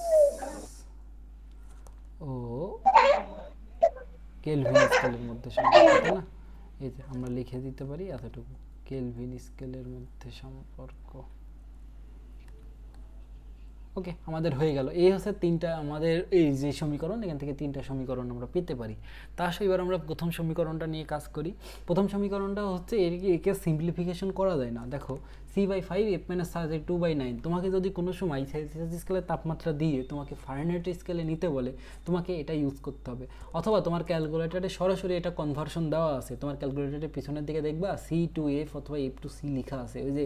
ও কেলভিন স্কেলের মধ্যে সম্পর্ক, তাই না। এই যে আমরা লিখে দিতে পারি এতটুকু, কেলভিন স্কেলের মধ্যে সম্পর্ক। ওকে, আমাদের হয়ে গেল। এই হচ্ছে তিনটা আমাদের এই যে সমীকরণ, এখান থেকে তিনটা সমীকরণ আমরা পেতে পারি। তা আসলে এবার আমরা প্রথম সমীকরণটা নিয়ে কাজ করি। প্রথম সমীকরণটা হচ্ছে একে সিম্পলিফিকেশন করা যায় না। দেখো c/5 f - 2/9, তোমাকে যদি কোনো সময় সেলসিয়াস স্কেলের তাপমাত্রা দিয়ে তোমাকে ফারেনহাইট স্কেলে নিতে বলে, তোমাকে এটা ইউজ করতে হবে। অথবা তোমার ক্যালকুলেটারে সরাসরি এটা কনভার্সন দেওয়া আছে, তোমার ক্যালকুলেটারের পিছনের দিকে দেখবা C/F অথবা F/C লেখা আছে। ওই যে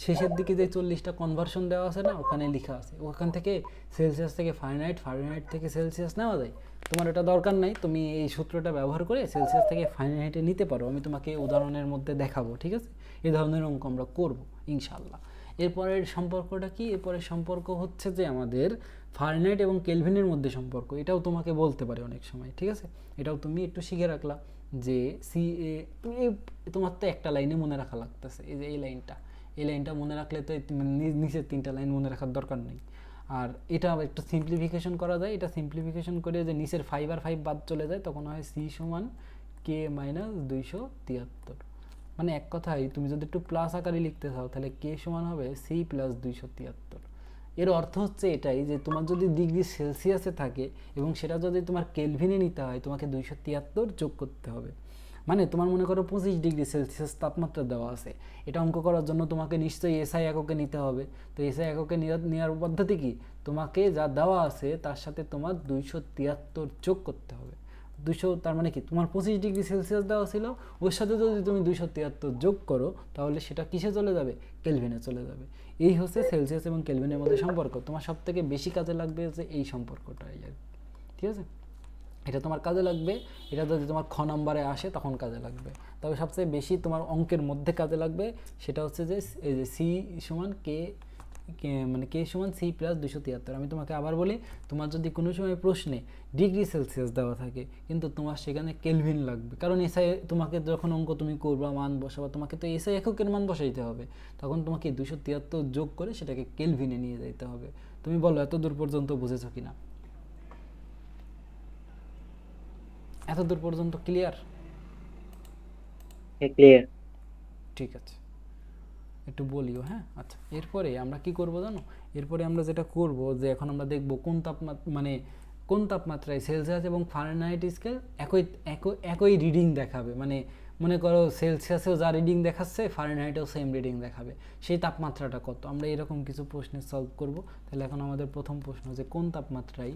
শেষের দিকে যে 40টা কনভার্সন দেওয়া আছে না, ওখানে লেখা আছে। ওখান থেকে সেলসিয়াস থেকে ফারেনহাইট, ফারেনহাইট থেকে সেলসিয়াস নেওয়া যায়। তোমার এটা দরকার নাই, তুমি এই সূত্রটা ব্যবহার করে সেলসিয়াস থেকে ফারেনহাইটে নিতে পারো। আমি তোমাকে উদাহরণের মধ্যে দেখাবো, ঠিক আছে? এই ধরনের অঙ্ক আমরা করব ইনশাল্লাহ। এরপরের সম্পর্কটা কি? এরপরের সম্পর্ক হচ্ছে যে আমাদের ফারেনহাইট এবং কেলভিনের মধ্যে সম্পর্ক। এটাও তোমাকে বলতে পারে অনেক সময়, ঠিক আছে? এটাও তুমি একটু শিখে রাখলা যে তোমার তো একটা লাইনে মনে রাখা লাগতেছে, এই যে এই লাইনটা মনে রাখলে তো নিচের তিনটা লাইন মনে রাখার দরকার নেই। আর এটা একটু সিম্পলিফিকেশন করা যায়। এটা সিম্পলিফিকেশন করে যে নিচের 5 আর 5 বাদ চলে যায়, তখন হয় C = K - 273। মানে এক কথায় তুমি যদি একটু প্লাস আকারে লিখতে চাও, তাহলে K সমান হবে C + 273। এর অর্থ হচ্ছে এটাই যে তোমার যদি ডিগ্রি সেলসিয়াসে থাকে এবং সেটা যদি তোমার কেলভিনে নিতে হয়, তোমাকে 273 যোগ করতে হবে। মানে তোমার মনে করো 25 ডিগ্রি সেলসিয়াস তাপমাত্রা দেওয়া আছে, এটা অঙ্ক করার জন্য তোমাকে নিশ্চয়ই এসআই এককে নিতে হবে। তো এসআই এককে নেওয়ার পদ্ধতি কি? তোমাকে যা দেওয়া আছে তার সাথে তোমার 273 যোগ করতে হবে। 200, তার মানে কি তোমার 25 ডিগ্রি সেলসিয়াস দেওয়া ছিল, ওর সাথে যদি তুমি 273 যোগ করো, তাহলে সেটা কিসে চলে যাবে? কেলভিনে চলে যাবে। এই হচ্ছে সেলসিয়াস এবং কেলভিনের মধ্যে সম্পর্ক। তোমার সব থেকে বেশি কাজে লাগবে যে এই সম্পর্কটাই আর কি, ঠিক আছে? এটা তোমার কাজে লাগবে। এটা যদি তোমার খ নম্বরে আসে তখন কাজে লাগবে। তবে সবচেয়ে বেশি তোমার অঙ্কের মধ্যে কাজে লাগবে সেটা হচ্ছে যে এই যে C = K, মানে K = C + 273। আমি তোমাকে আবার বলি, তোমার যদি কোনো সময় প্রশ্নে ডিগ্রি সেলসিয়াস দেওয়া থাকে কিন্তু তোমার সেখানে কেলভিন লাগবে, কারণ এসআই তোমাকে যখন অঙ্ক তুমি করবা, মান বসাবা, তোমাকে তো এসআই এককের মান বসাইতে হবে, তখন তোমাকে 273 যোগ করে সেটাকে কেলভিনে নিয়ে যেতে হবে। তুমি বলো এত দূর পর্যন্ত বুঝেছো কিনা? এত দূর পর্যন্ত ক্লিয়ার? ক্লিয়ার। ঠিক আছে, একটু বলিও, হ্যাঁ? আচ্ছা, এরপরে আমরা কি করব জানো? এরপরে আমরা যেটা করব যে এখন আমরা দেখব কোন তাপমাত্রায় সেলসিয়াস এবং ফারেনহাইট স্কেল একই রিডিং দেখাবে। মানে মনে করো সেলসিয়াসেও যা রিডিং দেখাচ্ছে, ফারেনহাইটেও সেম রিডিং দেখাবে, সেই তাপমাত্রাটা কত? আমরা এরকম কিছু প্রশ্নের সলভ করব। তাহলে এখন আমাদের প্রথম প্রশ্ন যে কোন তাপমাত্রায়,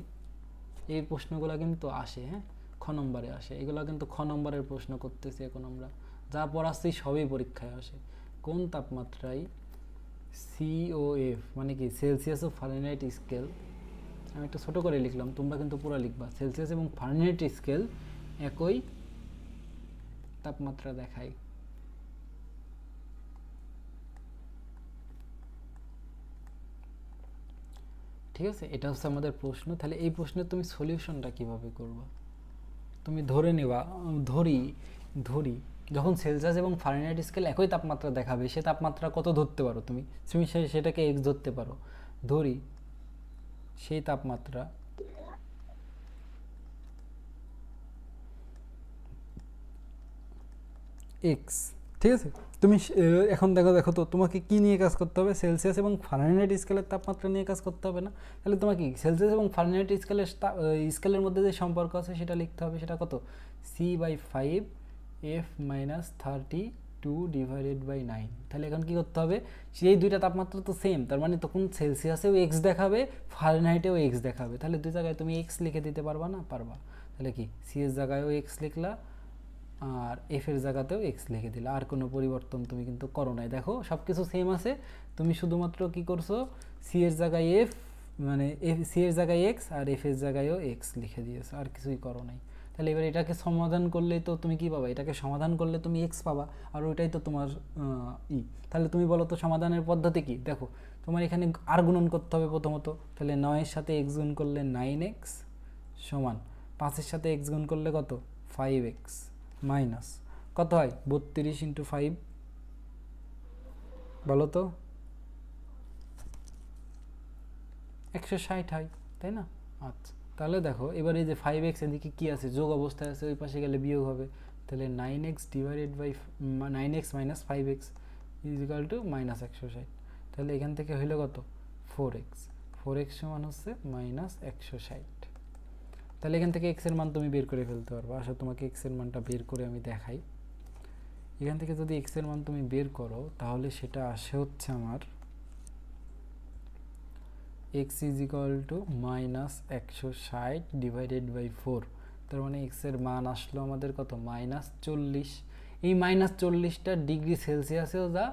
এই প্রশ্নগুলো কিন্তু আসে, হ্যাঁ, খ নম্বরে আসে। এগুলো কিন্তু খ নম্বরের প্রশ্ন করতেছি এখন আমরা, যা পড়াচ্ছি সবই পরীক্ষায় আসে। কোন তাপমাত্রায় COF মানে কি সেলসিয়াস ও ফারেনহাইট স্কেল, আমি একটু ছোটো করে লিখলাম, তোমরা কিন্তু পুরো লিখবা, সেলসিয়াস এবং ফারেনহাইট স্কেল একই তাপমাত্রা দেখায়। ঠিক আছে, এটা হচ্ছে আমাদের প্রশ্ন। তাহলে এই প্রশ্নের তুমি সলিউশনটা কিভাবে করবা? তুমি ধরে নেবা, ধরি যখন সেলসিয়াস এবং ফারেনহাইট স্কেল একই তাপমাত্রা দেখাবে, সে তাপমাত্রা কত ধরতে পারো তুমি? তুমি সেটাকে x ধরতে পারো। ধরি সেই তাপমাত্রা x, ঠিক আছে? তুমি এখন দেখো তো তোমাকে কি নিয়ে কাজ করতে হবে? সেলসিয়াস এবং ফারেনহাইট স্কেলের তাপমাত্রা নিয়ে কাজ করতে হবে না? তাহলে তোমাকে সেলসিয়াস এবং ফারেনহাইট স্কেলের মধ্যে যে সম্পর্ক আছে সেটা লিখতে হবে। সেটা কত? C/5 F - 32 / 9। তাহলে এখন কি করতে হবে? সেই দুইটা তাপমাত্রা তো সেম, তার মানে তখন সেলসিয়াসেও x দেখাবে, ফারেনহাইটেও x দেখাবে। তাহলে দুই জায়গায় তুমি x লিখে দিতে পারবা না? পারবা। তাহলে কি C এর জায়গায়ও x লিখলা আর এফ এর জায়গাতেও এক্স লিখে দিলে, আর কোনো পরিবর্তন তুমি কিন্তু করো নাই। দেখো সব কিছু সেম আছে, তুমি শুধুমাত্র কি করছো? সি এর জায়গায় এফ মানে সি এর জায়গায় এক্স আর এফ এর জায়গায়ও এক্স লিখে দিয়েছো, আর কিছুই করো নাই। তাহলে এবার এটাকে সমাধান করলে তো তুমি কি পাবা? এটাকে সমাধান করলে তুমি এক্স পাবা, আর ওইটাই তো তোমার তাহলে তুমি বলো তো সমাধানের পদ্ধতি কি? দেখো তোমার এখানে আর গুণন করতে হবে প্রথমত। তাহলে 9-এর সাথে এক্স গুণ করলে 9x সমান 5-এর সাথে এক্স গুণ করলে কত? 5x মাইনাস কত হয়? 32 × 5 বলো তো? 160 হয়, তাই না? আচ্ছা, তাহলে দেখো এবার এই যে 5x এদিকে কি আছে? যোগ অবস্থায় আছে, ওই পাশে গেলে বিয়োগ হবে। তাহলে 9x - 5x = -160। তাহলে এখান থেকে হইলো কত? 4x। 4x সমান হচ্ছে -160। তাহলে এখান থেকে x এর মান তুমি বের করে ফেলতে পারবে। আসলে তোমাকে x এর মানটা বের করে আমি দেখাই। এখান থেকে যদি x এর মান তুমি বের করো তাহলে সেটা আসে হচ্ছে আমার x is equal to -160 divided by 4। তার মানে x এর মান আসলো আমাদের কত, -40। এই -40টা ডিগ্রি সেলসিয়াসেও যা,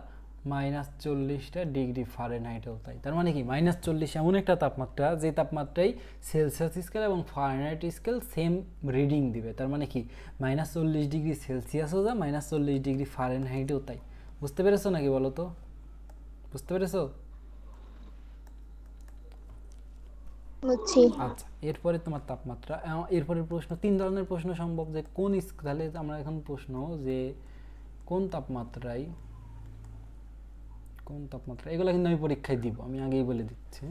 -40টা ডিগ্রি ফারেনহাইটেও তাই। তার মানে কি, -40 এমন একটা তাপমাত্রা যে তাপমাত্রায় সেলসিয়াস স্কেল এবং ফারেনহাইট স্কেল সেম রিডিং দিবে। তার মানে কি, -40 ডিগ্রি সেলসিয়াসও যা, -40 ডিগ্রি ফারেনহাইটেও তাই। বুঝতে পেরেছো নাকি বলো তো? বুঝতে পেরেছো? আচ্ছা, এরপরে তোমার তাপমাত্রা, এরপরের প্রশ্ন, 3 ধরনের প্রশ্ন সম্ভব, যে কোন তাহলে আমরা এখন প্রশ্ন যে কোন তাপমাত্রায়, এগুলো কিন্তু আমি পরীক্ষায় দিব, আমি আগেই বলে দিচ্ছি।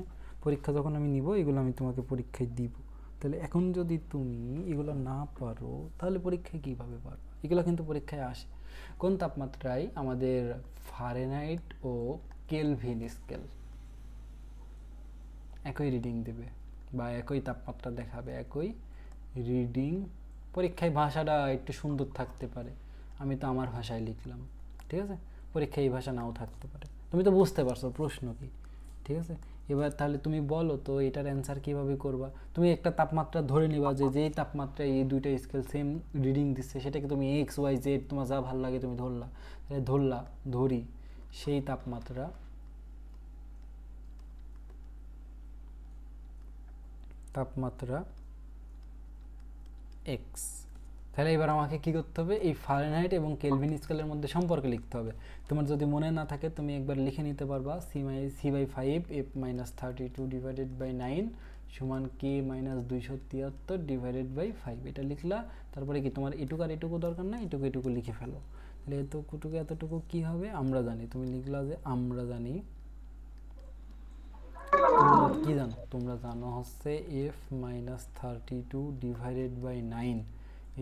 পরীক্ষা যখন আমি নিব এগুলো আমি তোমাকে পরীক্ষায় দিব। তাহলে এখন যদি তুমি এগুলো না পারো তাহলে পরীক্ষায় কিভাবে পারো? এগুলো কিন্তু পরীক্ষায় আসে। কোন তাপমাত্রায় আমাদের ফারেনহাইট ও কেলভিন স্কেল একই রিডিং দেবে বা একই তাপমাত্রা দেখাবে, একই রিডিং। পরীক্ষায় ভাষাটা একটু সুন্দর থাকতে পারে, আমি তো আমার ভাষায় লিখলাম, ঠিক আছে? পরীক্ষায় এই ভাষা নাও থাকতে পারে। তুমি তো বুঝতে পারছো প্রশ্ন কি, ঠিক আছে? এবার তাহলে তুমি বলো তো এটার অ্যান্সার কিভাবে করবা। তুমি একটা তাপমাত্রা ধরে নিবা যে যেই তাপমাত্রায় এই দুইটা স্কেল সেম রিডিং দিচ্ছে, সেটাকে তুমি এক্স ওয়াই জেড তোমার যা ভালো লাগে তুমি ধরলা। ধরি সেই তাপমাত্রা x। তাহলে এবার আমাকে কি করতে হবে, এই ফারেনহাইট এবং কেলভিন স্কেলের মধ্যে সম্পর্ক লিখতে হবে। তোমার যদি মনে না থাকে তুমি একবার লিখে নিতে পারবা, c/5 f-32 ডিভাইডেড বাই 9 সমান k-273 ডিভাইডেড বাই 5। এটা লিখলা, তারপরে কি তোমার এটুকু আর এটুকু দরকার না, এটুকু লিখে ফেলো। তাহলে এতটুকু কি হবে আমরা জানি। তুমি লিখলা যে আমরা জানি, কি জানো তোমরা জানো হচ্ছে f-32 divided by 9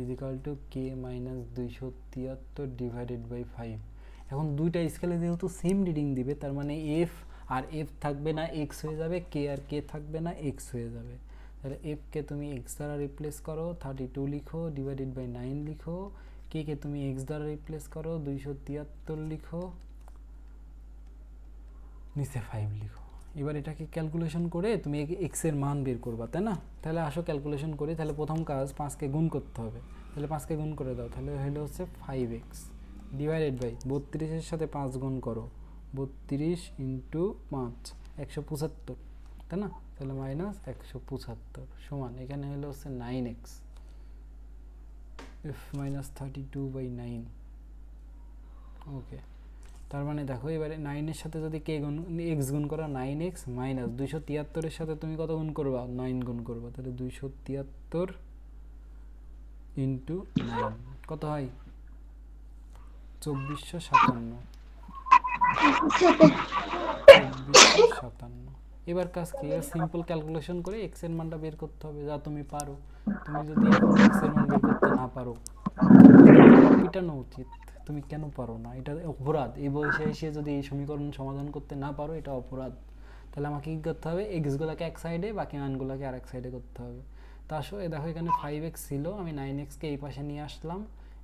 is equal to k-273 divided by 5। এখন দুইটা স্কেলে যেহেতু সেম রিডিং দিবে, তার মানে f আর f থাকবে না, x হয়ে যাবে, k আর k থাকবে না, x হয়ে যাবে। তাহলে f কে তুমি x দ্বারা রিপ্লেস করো, 32 লিখো, ডিভাইডেড বাই 9 লিখো। k কে তুমি x দ্বারা রিপ্লেস করো, 273 লিখো, নিচে 5 লিখো। এবার এটাকে ক্যালকুলেশন করে তুমি x এর মান বের করবা, তাই না? তাহলে আসো ক্যালকুলেশন করি। তাহলে প্রথম কাজ 5কে গুণ করতে হবে। তাহলে 5কে গুণ করে দাও, তাহলে হলো হচ্ছে 5x ডিভাইডেড বাই 32 এর সাথে 5 গুণ করো, 32 ইন্টু 5 175, তাই না? তাহলে -175 সমান এখানে হলো হচ্ছে 9x f-32/9। ওকে, তার মানে দেখো এবারে 9 এর সাথে যদি x গুণ করো, 9x মাইনাস 273 এর সাথে তুমি কত গুণ করবা, 9 গুণ করবা। তাহলে 273 ইন্টু 9 কত হয়, 2457। এবার কাজ কি, সিম্পল ক্যালকুলেশন করে x এর মানটা বের করতে হবে, যা তুমি পারো। তুমি যদি এখন x এর মান বের করতে না পারো, পিটানো উচিত। তুমি কেন পারো না, এটা অপরাধ। এই বয়সে এসে যদি এই সমীকরণ সমাধান করতে না পারো, এটা অপরাধ। তাহলে আমাকে কি করতে হবে, x গুলোকে এক সাইডে, বাকি মানগুলোকে আর এক সাইডে করতে হবে। তা আসলে দেখো এখানে 5x ছিল, আমি 9x কে এই পাশে নিয়ে আসলাম।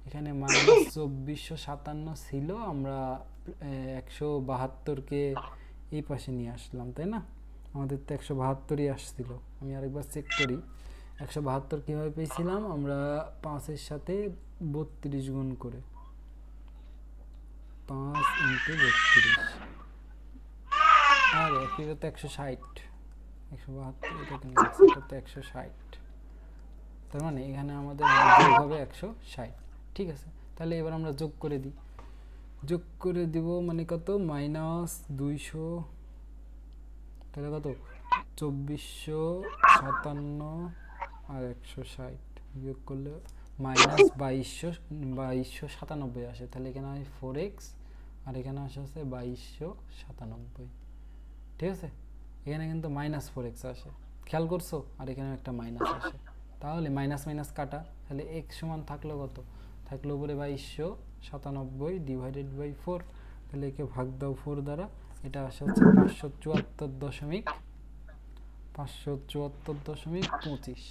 এখানে -2457 ছিল, আমরা 172 কে এই পাশে নিয়ে আসলাম, তাই না? আমাদের তো 172ই আসছিল। আমি আরেকবার চেক করি 172 কিভাবে পেয়েছিলাম, আমরা 5 এর সাথে 32 গুণ করে, 5 ইন্টু 32 আর এটা তো 160, 172 এটা কেন, এটা তো 160। তার মানে এখানে আমাদের যোগ হবে 160, ঠিক আছে? তাহলে এবার আমরা যোগ করে দিই, যোগ করে দিব মানে কত, -200, তাহলে কত 2457 আর 160 বিয়োগ করলে -2297 আসে। তাহলে এখানে হয় 4x আর এখানে আসে হচ্ছে 2297, ঠিক আছে? এখানে কিন্তু -4x আসে, খেয়াল করছো? আর এখানে একটা মাইনাস আসে, তাহলে মাইনাস মাইনাস কাটা। তাহলে x সমান থাকলো কত, থাকলো উপরে 2297 ডিভাইডেড বাই 4। তাহলে একে ভাগ দাও 4 দ্বারা, এটা আসে হচ্ছে 574.5 574.25।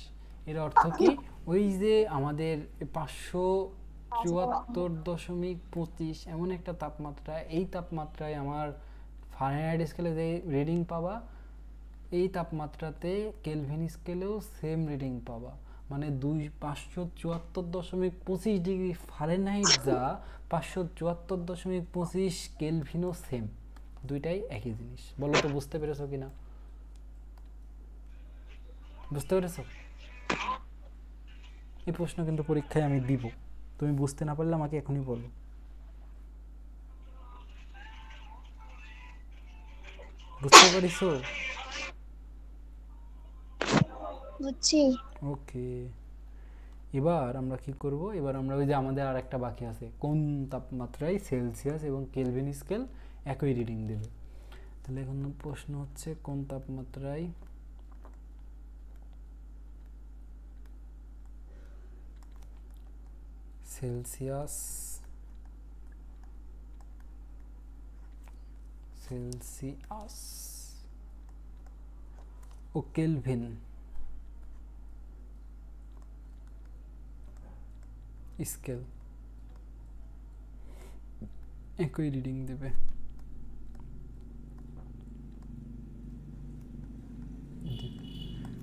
এর অর্থ কি, ওই যে আমাদের 574.25 এমন একটা তাপমাত্রা, এই তাপমাত্রায় আমার ফারেনহাইট স্কেলে যে রিডিং পাবা, এই তাপমাত্রাতে কেলভিন স্কেলেও সেম রিডিং পাবা। মানে 574.25 ডিগ্রি ফারেনহাইট যা, 574.25 কেলভিনও সেম, দুইটাই একই জিনিস। বলো তো বুঝতে পেরেছো কিনা? বুঝতে পেরেছো? এই প্রশ্ন কিন্তু পরীক্ষায় আমি দিব, তুমি বুঝতে না পারলে আমাকে এখনই বলো। বুঝতে পারিছো? বুঝছি। ওকে, এবার আমরা কি করব, এবার আমরা ওই যে আমাদের আর একটা বাকি আছে, কোন তাপমাত্রায় সেলসিয়াস এবং কেলভিন স্কেল একই রিডিং দেবে। তাহলে এখন প্রশ্ন হচ্ছে কোন তাপমাত্রায় সেলসিয়াস ও কেলভিন স্কেল একই রিডিং দেবে।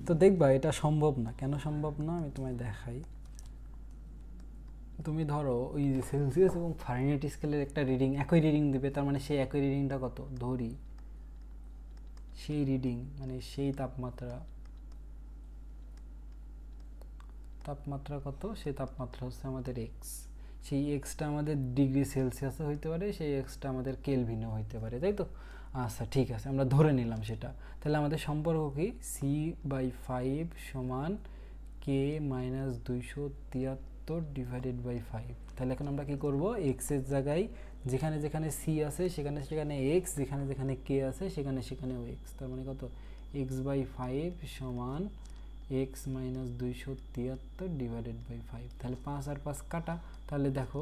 তো দেখবা এটা সম্ভব না। কেন সম্ভব না আমি তোমায় দেখাই। তুমি ধরো ওই যে সেলসিয়াস এবং ফারেনহাইট স্কেলের একটা রিডিং একই রিডিং দেবে, তার মানে সেই একই রিডিংটা কত ধরি, সেই রিডিং মানে সেই তাপমাত্রা কত, সেই তাপমাত্রা হচ্ছে আমাদের এক্স। সেই এক্সটা আমাদের ডিগ্রি সেলসিয়াসও হইতে পারে, সেই এক্সটা আমাদের কেলভিনও হইতে পারে, তাই তো? আচ্ছা ঠিক আছে, আমরা ধরে নিলাম সেটা। তাহলে আমাদের সম্পর্ক কি, C/5 সমান K-273 ডিভাইডেড বাই 5। তাহলে এখন আমরা কি করব, এক্স এর জায়গায় যেখানে যেখানে সি আছে সেখানে সেখানে এক্স, যেখানে যেখানে কে আছে সেখানে সেখানেও এক্স। তার মানে কত, x/5 সমান x-273 ডিভাইডেড বাই 5। তাহলে 5 আর 5 কাটা। তাহলে দেখো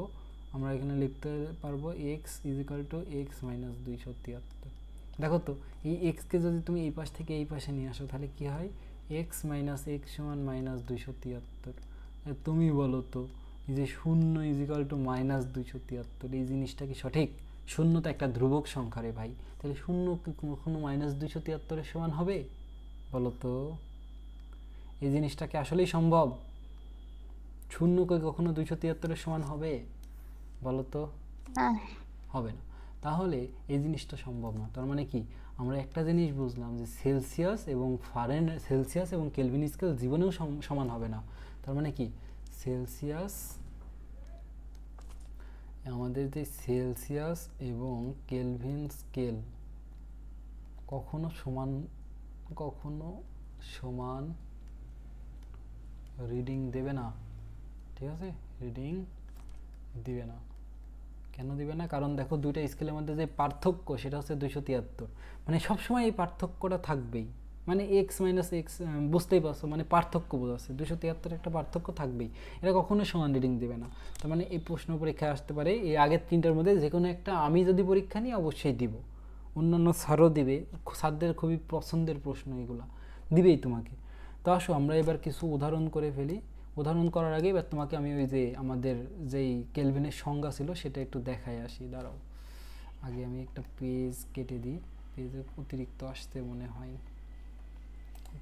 আমরা এখানে লিখতে পারবো x = x-273। দেখো তো এই এক্সকে যদি তুমি এই পাশ থেকে এই পাশে নিয়ে আসো তাহলে কি হয়, x - x সমান -273। তুমি বলো তো এই যে 0 = -273, এই জিনিসটা কি সঠিক? 0 তো একটা ধ্রুবক সংখ্যা রে ভাই, তাহলে 0 কি কখনো -273 এর সমান হবে? বলো তো এই জিনিসটা কি আসলেই সম্ভব? 0 কি কখনো 273 এর সমান হবে? বলো তো হবে না। তাহলে এই জিনিসটা সম্ভব না। তার মানে কি, আমরা একটা জিনিস বুঝলাম যে সেলসিয়াস এবং কেলভিন স্কেল জীবনেও সমান হবে না। তার মানে কি, সেলসিয়াস, আমাদের যে সেলসিয়াস এবং কেলভিন স্কেল কখনো সমান রিডিং দেবে না। ঠিক আছে, রিডিং দিবে না। কেন দিবে না? কারণ দেখো দুইটা স্কেলের মধ্যে যে পার্থক্য সেটা হচ্ছে 273। মানে সবসময় এই পার্থক্যটা থাকবেই। মানে x - x, বুঝতেই পারছো, মানে পার্থক্য বোঝাচ্ছে, 273 একটা পার্থক্য থাকবেই। এটা কখনো সমান রিডিং দেবে না। তার মানে এই প্রশ্ন পরীক্ষায় আসতে পারে এই আগের তিনটার মধ্যে যে কোনো একটা। আমি যদি পরীক্ষা নিই অবশ্যই দিব, অন্যান্য স্যারও দিবে, স্যারদের খুবই পছন্দের প্রশ্ন এগুলা, দিবেই তোমাকে। তো আসো আমরা এবার কিছু উদাহরণ করে ফেলি। উদাহরণ করার আগে এবার তোমাকে আমি ওই যে আমাদের যেই কেলভিনের সংজ্ঞা ছিল সেটা একটু দেখাই আসি। দাঁড়াও, আগে আমি একটা পেজ কেটে দিই, পেজে অতিরিক্ত আসতে মনে হয়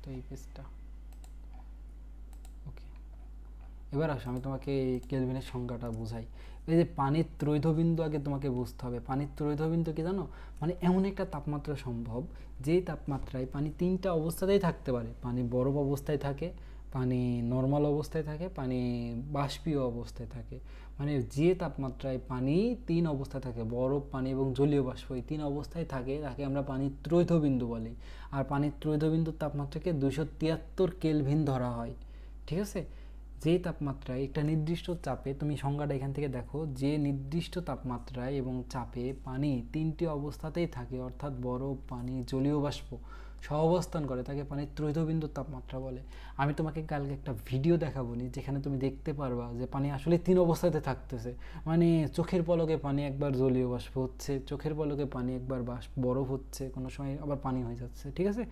তো এই পেজটা। ওকে, এবার আসো আমি তোমাকে কেলভিনের সংজ্ঞাটা বোঝাই। এই যে পানির ত্রৈধবিন্দু আগে তোমাকে বুঝতে হবে। পানির ত্রৈধবিন্দু কি জানো? মানে এমন একটা তাপমাত্রা সম্ভব যেই তাপমাত্রায় পানি তিনটা অবস্থাতেই থাকতে পারে। পানি বরফ অবস্থায় থাকে, পানি নর্মাল অবস্থায় থাকে, পানি বাষ্পীয় অবস্থায় থাকে। মানে যে তাপমাত্রায় পানি তিন অবস্থায় থাকে, বরফ, পানি এবং জলীয় বাষ্প, এই তিন অবস্থায় থাকে, তাকে আমরা পানির ত্রৈধবিন্দু বলি। আর পানির ত্রৈধবিন্দুর তাপমাত্রাকে 273 কেলভিন ধরা হয়। ঠিক আছে, যে তাপমাত্রায় একটা নির্দিষ্ট চাপে, তুমি সংজ্ঞাটা এখান থেকে দেখো, যে নির্দিষ্ট তাপমাত্রায় এবং চাপে পানি তিনটি অবস্থাতেই থাকে, অর্থাৎ বরফ, পানি, জলীয় বাষ্প, সহাবস্থান করে তাকে পানির ত্রৈধবিন্দুর তাপমাত্রা বলে। আমি তোমাকে কালকে একটা ভিডিও দেখাবো নি, যেখানে তুমি দেখতে পারবা যে পানি আসলে 3 অবস্থাতে থাকতেছে। মানে চোখের পলকে পানি একবার জলীয় বাষ্প হচ্ছে, চোখের পলকে পানি একবার বরফ হচ্ছে, কোনো সময় আবার পানি হয়ে যাচ্ছে, ঠিক আছে?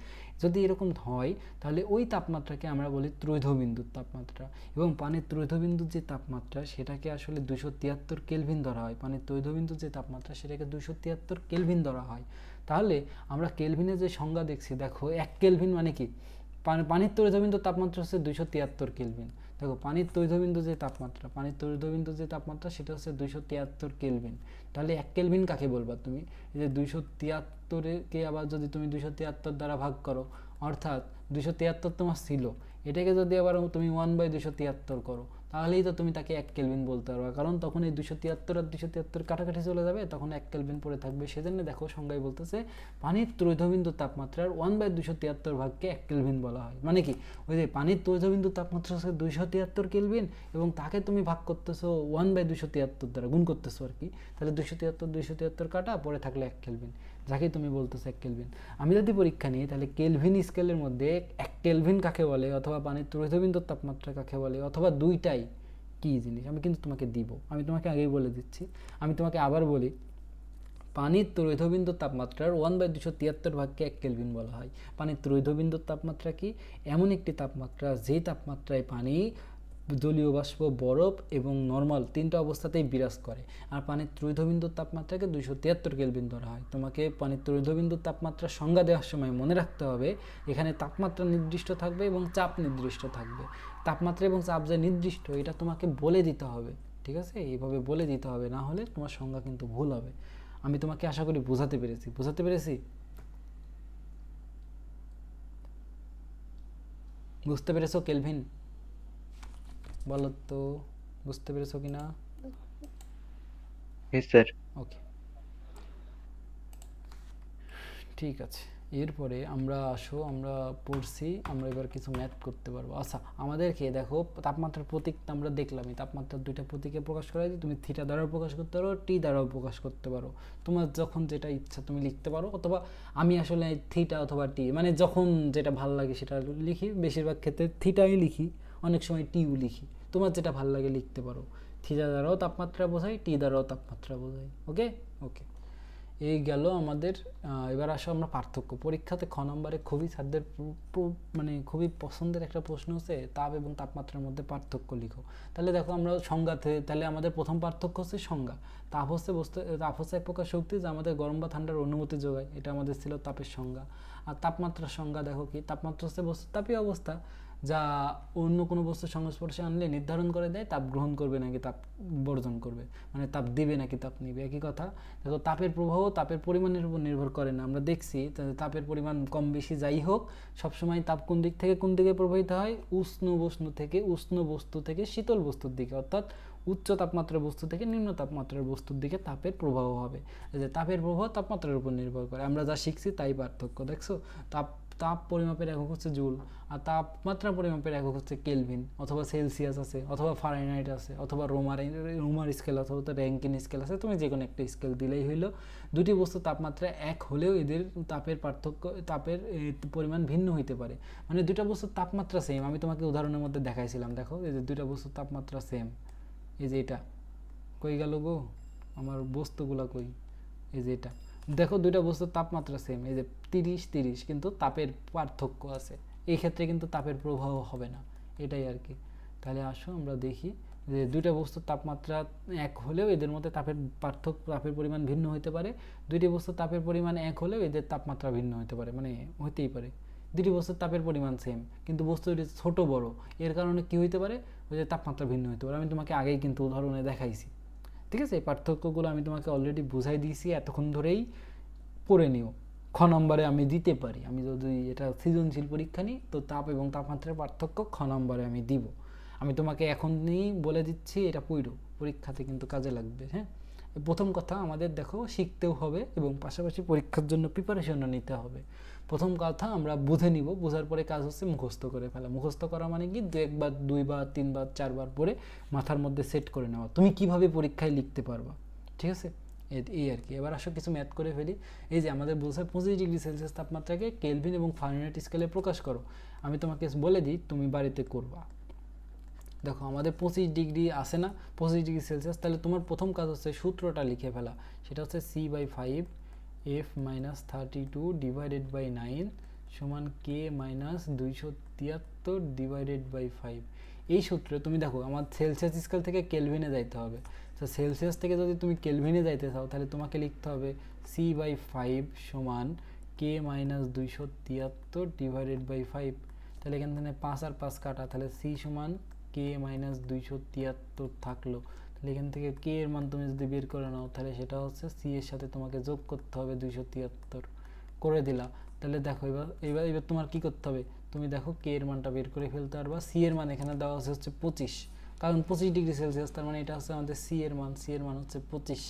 যদি এরকম হয় তাহলে ওই তাপমাত্রাকে আমরা বলি ত্রৈধবিন্দুর তাপমাত্রা। এবং পানির ত্রৈধবিন্দুর যে তাপমাত্রা সেটাকে আসলে 273 কেলভিন ধরা হয়। পানির ত্রৈধবিন্দুর যে তাপমাত্রা সেটাকে 273 কেলভিন ধরা হয়। তাহলে আমরা কেলভিনের যে সংজ্ঞা দেখছি, দেখো 1 কেলভিন মানে কি, পানির ত্রৈধবিন্দুর তাপমাত্রা হচ্ছে 273 কেলভিন। দেখো পানির ত্রৈধবিন্দু যে তাপমাত্রা, পানির ত্রৈধবিন্দু যে তাপমাত্রা সেটা হচ্ছে 273 কেলভিন। তাহলে 1 কেলভিন কাকে বলবা তুমি? এই যে 273কে আবার যদি তুমি 273 দ্বারা ভাগ করো, অর্থাৎ 273 তোমার ছিল, এটাকে যদি আবার তুমি 1/273 করো, তাহলেই তো তুমি তাকে 1 কেলভিন বলতে পারবে। কারণ তখন এই 273 আর 273 কাটাকাটি চলে যাবে, তখন 1 কেলভিন পড়ে থাকবে। সেজন্য দেখো সংজ্ঞায় বলতেছে পানির ত্রৈধবিন্দুর তাপমাত্রার 1/273 ভাগকে 1 কেলভিন বলা হয়। মানে কি, ওই যে পানির ত্রৈধবিন্দুর তাপমাত্রা হচ্ছে 273 কেলভিন এবং তাকে তুমি ভাগ করতেছো 1/273 দ্বারা, গুণ করতেছো আর কি। তাহলে 273 কাটা, পরে থাকলে 1 কেলভিন, যাকে তুমি বলতেছো 1 কেলভিন। আমি যদি পরীক্ষা নিই তাহলে কেলভিন স্কেলের মধ্যে 1 কেলভিন কাকে বলে, অথবা পানির ত্রৈধবিন্দুর তাপমাত্রা কাকে বলে, অথবা দুইটাই কি জিনিস আমি কিন্তু তোমাকে দিব। আমি তোমাকে আগেই বলে দিচ্ছি, আমি তোমাকে আবার বলি, পানির ত্রৈধবিন্দুর তাপমাত্রার 1/273 ভাগকে 1 কেলভিন বলা হয়। পানির ত্রৈধবিন্দুর তাপমাত্রা কি? এমন একটি তাপমাত্রা যেই তাপমাত্রায় পানি, জলীয় বাষ্প, বরফ এবং নর্মাল 3টা অবস্থাতেই বিরাজ করে। আর পানির ত্রৈধবিন্দুর তাপমাত্রাকে 273 কেলভিন ধরা হয়। তোমাকে পানির ত্রৈধবিন্দুর তাপমাত্রার সংজ্ঞা দেওয়ার সময় মনে রাখতে হবে, এখানে তাপমাত্রা নির্দিষ্ট থাকবে এবং চাপ নির্দিষ্ট থাকবে। তাপমাত্রা এবং চাপ যে নির্দিষ্ট, এটা তোমাকে বলে দিতে হবে, ঠিক আছে? এইভাবে বলে দিতে হবে, না হলে তোমার সংজ্ঞা কিন্তু ভুল হবে। আমি তোমাকে আশা করি বোঝাতে পেরেছি। বুঝতে পেরেছো কেলভিন? বলো তো বুঝতে পেরেছো কিনা? হ্যাঁ স্যার। ওকে, ঠিক আছে। এরপরে আমরা আমরা পড়ছি, আমরা এবার কিছু ম্যাথ করতে পারবো। আচ্ছা, আমাদেরকে দেখো তাপমাত্রার প্রতীক আমরা দেখলামই, তাপমাত্রার 2টা প্রতীকে প্রকাশ করা যায়। তুমি থিটা দ্বারাও প্রকাশ করতে পারো, টি দ্বারাও প্রকাশ করতে পারো। তোমার যখন যেটা ইচ্ছা তুমি লিখতে পারো, অথবা আমি আসলে থিটা অথবা টি, মানে যখন যেটা ভালো লাগে সেটা লিখি। বেশিরভাগ ক্ষেত্রে থিটাই লিখি, অনেক সময় টিও লিখি। তোমার যেটা ভালো লাগে লিখতে পারো। থিটা দ্বারাও তাপমাত্রা বোঝাই, টি দ্বারাও তাপমাত্রা বোঝাই। ওকে ওকে, এই গেল আমাদের। এবার আসো আমরা পার্থক্য। পরীক্ষাতে খ নম্বরে খুবই ছাত্রদের মানে খুবই পছন্দের একটা প্রশ্ন হচ্ছে তাপ এবং তাপমাত্রার মধ্যে পার্থক্য লিখো। তাহলে দেখো আমরা সংজ্ঞাতে, তাহলে আমাদের প্রথম পার্থক্য হচ্ছে সংজ্ঞা। তাপ হচ্ছে এক প্রকার শক্তি যা আমাদের গরম বা ঠান্ডার অনুমতি যোগায়। এটা আমাদের ছিল তাপের সংজ্ঞা। আর তাপমাত্রার সংজ্ঞা দেখো কি, তাপমাত্রা হচ্ছে বস্তুর তাপীয় অবস্থা যা অন্য কোনো বস্তুর সংস্পর্শে আনলে নির্ধারণ করে দেয় তাপ গ্রহণ করবে নাকি তাপ বর্জন করবে, মানে তাপ দিবে নাকি তাপ নিবে, একই কথা। দেখো তাপের প্রবাহ তাপের পরিমাণের উপর নির্ভর করে না। আমরা দেখছি তাপের পরিমাণ কম বেশি যাই হোক, সবসময় তাপ কোন দিক থেকে কোন দিকে প্রবাহিত হয়? উষ্ণ বস্তু থেকে শীতল বস্তুর দিকে, অর্থাৎ উচ্চ তাপমাত্রার বস্তু থেকে নিম্ন তাপমাত্রার বস্তুর দিকে তাপের প্রবাহ হবে। এই যে তাপের প্রবাহ তাপমাত্রার উপর নির্ভর করে। আমরা যা শিখছি তাই পার্থক্য। দেখছো, তাপ পরিমাপের একক হচ্ছে জুল, আর তাপমাত্রা পরিমাপের একক হচ্ছে কেলভিন, অথবা সেলসিয়াস আছে, অথবা ফারেনহাইট আছে, অথবা রোমার স্কেল, অথবা র্যাঙ্কিন স্কেল আছে। তুমি যে কোনো একটা স্কেল দিলেই হইলো। দুটি বস্তুর তাপমাত্রা এক হলেও এদের তাপের পরিমাণ ভিন্ন হইতে পারে। মানে দুইটা বস্তুর তাপমাত্রা সেম, আমি তোমাকে উদাহরণের মধ্যে দেখাইছিলাম। দেখো এই যে দুইটা বস্তুর তাপমাত্রা সেম, এই যে এটা কই গেল গো, আমার বস্তুগুলা কই, এই যে এটা দেখো দুইটা বস্তুর তাপমাত্রা সেম, এই যে 30 কিন্তু তাপের পার্থক্য আছে। এই ক্ষেত্রে কিন্তু তাপের প্রভাব হবে না, এটাই আর কি। তাহলে আসো আমরা দেখি যে দুইটা বস্তুর তাপমাত্রা এক হলেও এদের মধ্যে তাপের পরিমাণ ভিন্ন হতে পারে। দুইটি বস্তুর তাপের পরিমাণ এক হলেও এদের তাপমাত্রা ভিন্ন হতে পারে, মানে হতেই পারে। দুটি বস্তুর তাপের পরিমাণ সেম কিন্তু বস্তুটি ছোট বড়, এর কারণে কি হইতে পারে? ওই যে তাপমাত্রা ভিন্ন হতে পারে। আমি তোমাকে আগেই কিন্তু উদাহরণে দেখাইছি, ঠিক আছে? এই পার্থক্যগুলো আমি তোমাকে অলরেডি বুঝাই দিয়েছি, এতক্ষণ ধরেই পড়ে নিও। খ নম্বরে আমি দিতে পারি, আমি যদি এটা সৃজনশীল পরীক্ষা নিই তো তাপ এবং তাপমাত্রার পার্থক্য খ নম্বরে আমি দিব। আমি তোমাকে এখনই বলে দিচ্ছি, এটা পরীক্ষাতে কিন্তু কাজে লাগবে। হ্যাঁ, প্রথম কথা আমাদের দেখো শিখতেও হবে এবং পাশাপাশি পরীক্ষার জন্য প্রিপারেশনও নিতে হবে। প্রথম কথা আমরা বুঝে নিব, বোঝার পরে কাজ হচ্ছে মুখস্থ করে ফেলা। মুখস্থ করা মানে কি, একবার 2 বার 3 বার 4 বার পরে মাথার মধ্যে সেট করে নেওয়া তুমি কিভাবে পরীক্ষায় লিখতে পারবা, ঠিক আছে? এই আর কি। এবার আসো কিছু ম্যাথ করে ফেলি। এই যে আমাদের বলছে 25 ডিগ্রি সেলসিয়াস তাপমাত্রাকে কেলভিন এবং ফারেনহাইট স্কেলে প্রকাশ করো। আমি তোমাকে বলে দিই, তুমি বাড়িতে করবা। দেখো আমাদের 25 ডিগ্রি আসে না, 25 ডিগ্রি সেলসিয়াস, তাহলে তোমার প্রথম কাজ হচ্ছে সূত্রটা লিখে ফেলা। সেটা হচ্ছে C/5 F - 32 ডিভাইডেড বাই 9 সমান K - 273 ডিভাইডেড বাই 5। এই সূত্রে তুমি দেখো আমার সেলসিয়াস স্কেল থেকে কেলভিনে যাইতে হবে। তো সেলসিয়াস থেকে যদি তুমি কেলভিনে যাইতে চাও তাহলে তোমাকে লিখতে হবে C/5 সমান K - 273 ডিভাইডেড বাই 5। তাহলে এখান থেকে 5 আর 5 কাটা, তাহলে C সমান K - 273 থাকলো। তাহলে এখান থেকে K এর মান তুমি যদি বের করে নাও তাহলে সেটা হচ্ছে C এর সাথে তোমাকে যোগ করতে হবে 273 করে দিলা। তাহলে দেখো এবার তোমার কি করতে হবে, তুমি দেখো K এর মানটা বের করে ফেলতে পারবা। C এর মান এখানে দেওয়া হচ্ছে 25, কারণ 25 ডিগ্রি সেলসিয়াস, তার মানে এটা হচ্ছে আমাদের C এর মান। C এর মান হচ্ছে 25,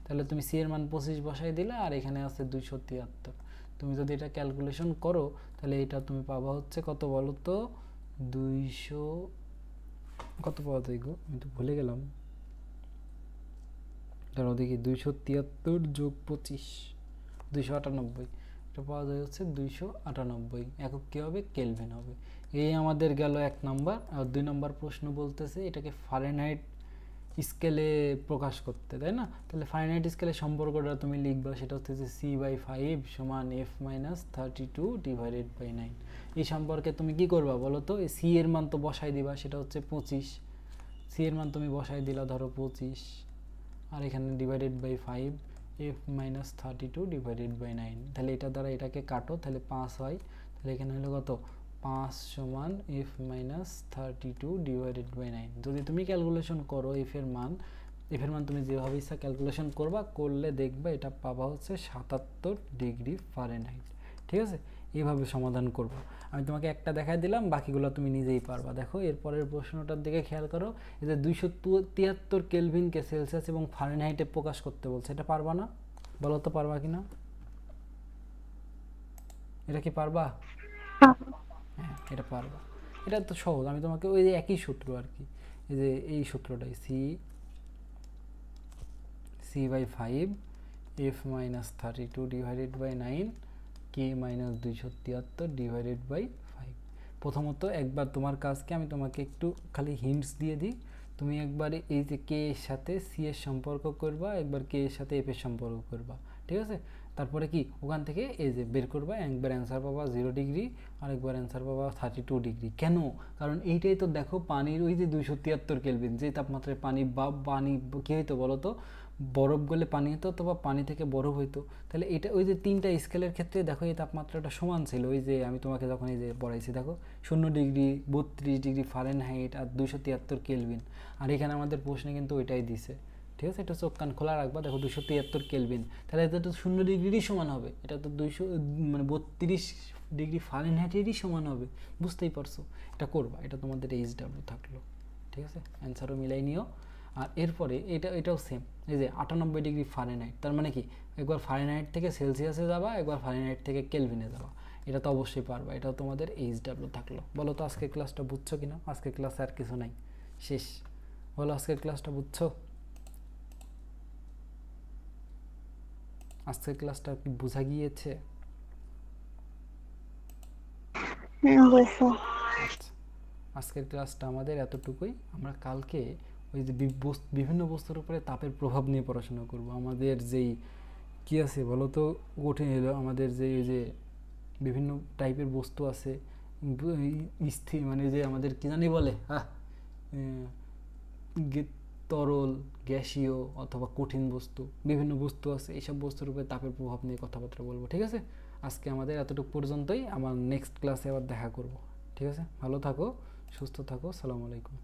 তাহলে তুমি C এর মান 25 বসাই দিলা, আর এখানে আছে 273। তুমি যদি এটা ক্যালকুলেশন করো তাহলে এটা তুমি পাবা হচ্ছে কত বলো তো, 200 কত পাওয়া যায় গো, আমি তো ভুলে গেলাম। ধরো দেখি 273 যোগ 25 298, এটা পাওয়া যায় হচ্ছে 298 একক কী হবে, কেলভিন হবে। এই আমাদের গেল 1 নাম্বার। আর 2 নাম্বার প্রশ্ন বলতেছে এটাকে ফারেনহাইট স্কেলে প্রকাশ করতে, তাই না? তাহলে ফারেনহাইট স্কেলের সম্পর্কটা তুমি লিখবা, সেটা হচ্ছে যে C/5 সমান F - 32 ডিভাইডেড বাই 9। এই সম্পর্কে তুমি কি করবা বলো তো, এই C এর মান তো বসাই দিবা, সেটা হচ্ছে 25। C এর মান তুমি বসাই দিলা ধরো 25, আর এখানে divided by 5 F - 32 divided by 9। তাহলে এটা দ্বারা এটাকে কাটো, তাহলে 5 হয়। তাহলে এখানে হলো কত, 5 সমান F - 32 ডিভাইডেড বাই 9। যদি তুমি ক্যালকুলেশন করো এফ এর মান তুমি যেভাবে ইচ্ছা ক্যালকুলেশন করবা, করলে দেখবে এটা পাবা হচ্ছে 77 ডিগ্রি ফারেনহাইট। ঠিক আছে, এইভাবে সমাধান করবো। আমি তোমাকে একটা দেখাই দিলাম, বাকিগুলো তুমি নিজেই পারবা। দেখো এরপরের প্রশ্নটার দিকে খেয়াল করো। এই যে 273 কেলভিনকে সেলসিয়াস এবং ফারেনহাইটে প্রকাশ করতে বলছে, এটা পারবা না? বলো তো পারবা কিনা, এটা কি পারবা? হ্যাঁ, এটা পারবা। এটা তো সহজ, আমি তোমাকে ওই যে একই সূত্র আর কি, এই যে এই সূত্রটাই C/5 F - 32 divided by 9 K - 273 divided by 5। প্রথমত একবার তোমার কাজকে আমি তোমাকে একটু খালি হিন্টস দিয়ে দিই। তুমি একবারে এই যে K এর সাথে C এর সম্পর্ক করবা, একবার K এর সাথে F এর সম্পর্ক করবা, ঠিক আছে? তারপরে কি ওখান থেকে এই যে বের করবা, একবার অ্যান্সার পাবা 0 ডিগ্রি, আর একবার অ্যান্সার পাবা 32 ডিগ্রি। কেন? কারণ এইটাই তো দেখো পানির ওই যে 273 কেলভিন, যে তাপমাত্রায় পানি কী হইতো বলো তো, বরফ গলে পানি হতো অথবা পানি থেকে বরফ হইতো। তাহলে এটা ওই যে 3টা স্কেলের ক্ষেত্রে দেখো এই তাপমাত্রাটা সমান ছিল। ওই যে আমি তোমাকে যখন এই যে পড়াইছি দেখো 0 ডিগ্রি, 32 ডিগ্রি ফারেনহাইট আর 273 কেলভিন। আর এখানে আমাদের প্রশ্নে কিন্তু ওইটাই দিছে, ঠিক আছে? এটা চোখ কান খোলা রাখবা। দেখো 273 কেলভিন, তাহলে এটা তো 0 ডিগ্রিরই সমান হবে, এটা তো 32 ডিগ্রি ফারেনহাইটেরই সমান হবে। বুঝতেই পারছো? এটা করবা, এটা তোমাদের HW থাকলো, ঠিক আছে? অ্যান্সারও মিলাই নিও। আর এরপরে এটাও সেম, এই যে 98 ডিগ্রি ফারেনহাইট, তার মানে কি একবার ফারেনহাইট থেকে সেলসিয়াসে যাবা, একবার ফারেনহাইট থেকে কেলভিনে যাবা। এটা তো অবশ্যই পারবা, এটাও তোমাদের HW থাকলো। বলো তো আজকের ক্লাসটা বুঝছো কিনা? আজকের ক্লাসে আর কিছু নাই, শেষ। বলো আজকের ক্লাসটা বুঝছো? আজকের ক্লাসটা কি বোঝা গিয়েছে? বুঝছো। আচ্ছা, আজকের ক্লাসটা আমাদের এতটুকুই। আমরা কালকে ওই যে বিভিন্ন বস্তুর উপরে তাপের প্রভাব নিয়ে পড়াশোনা করব। আমাদের যেই কি আছে বলো তো, কঠিন হলো আমাদের যে ওই যে বিভিন্ন টাইপের বস্তু আছে, স্থির মানে যে আমাদের কি জানি বলে, তরল, গ্যাসীয় অথবা কঠিন বস্তু, বিভিন্ন বস্তু আছে, এইসব বস্তুর উপরে তাপের প্রভাব নিয়ে কথাবার্তা বলবো, ঠিক আছে? আজকে আমাদের এতটুকু পর্যন্তই। আমার নেক্সট ক্লাসে আবার দেখা করব, ঠিক আছে? ভালো থাকো, সুস্থ থাকো, আসসালামু আলাইকুম।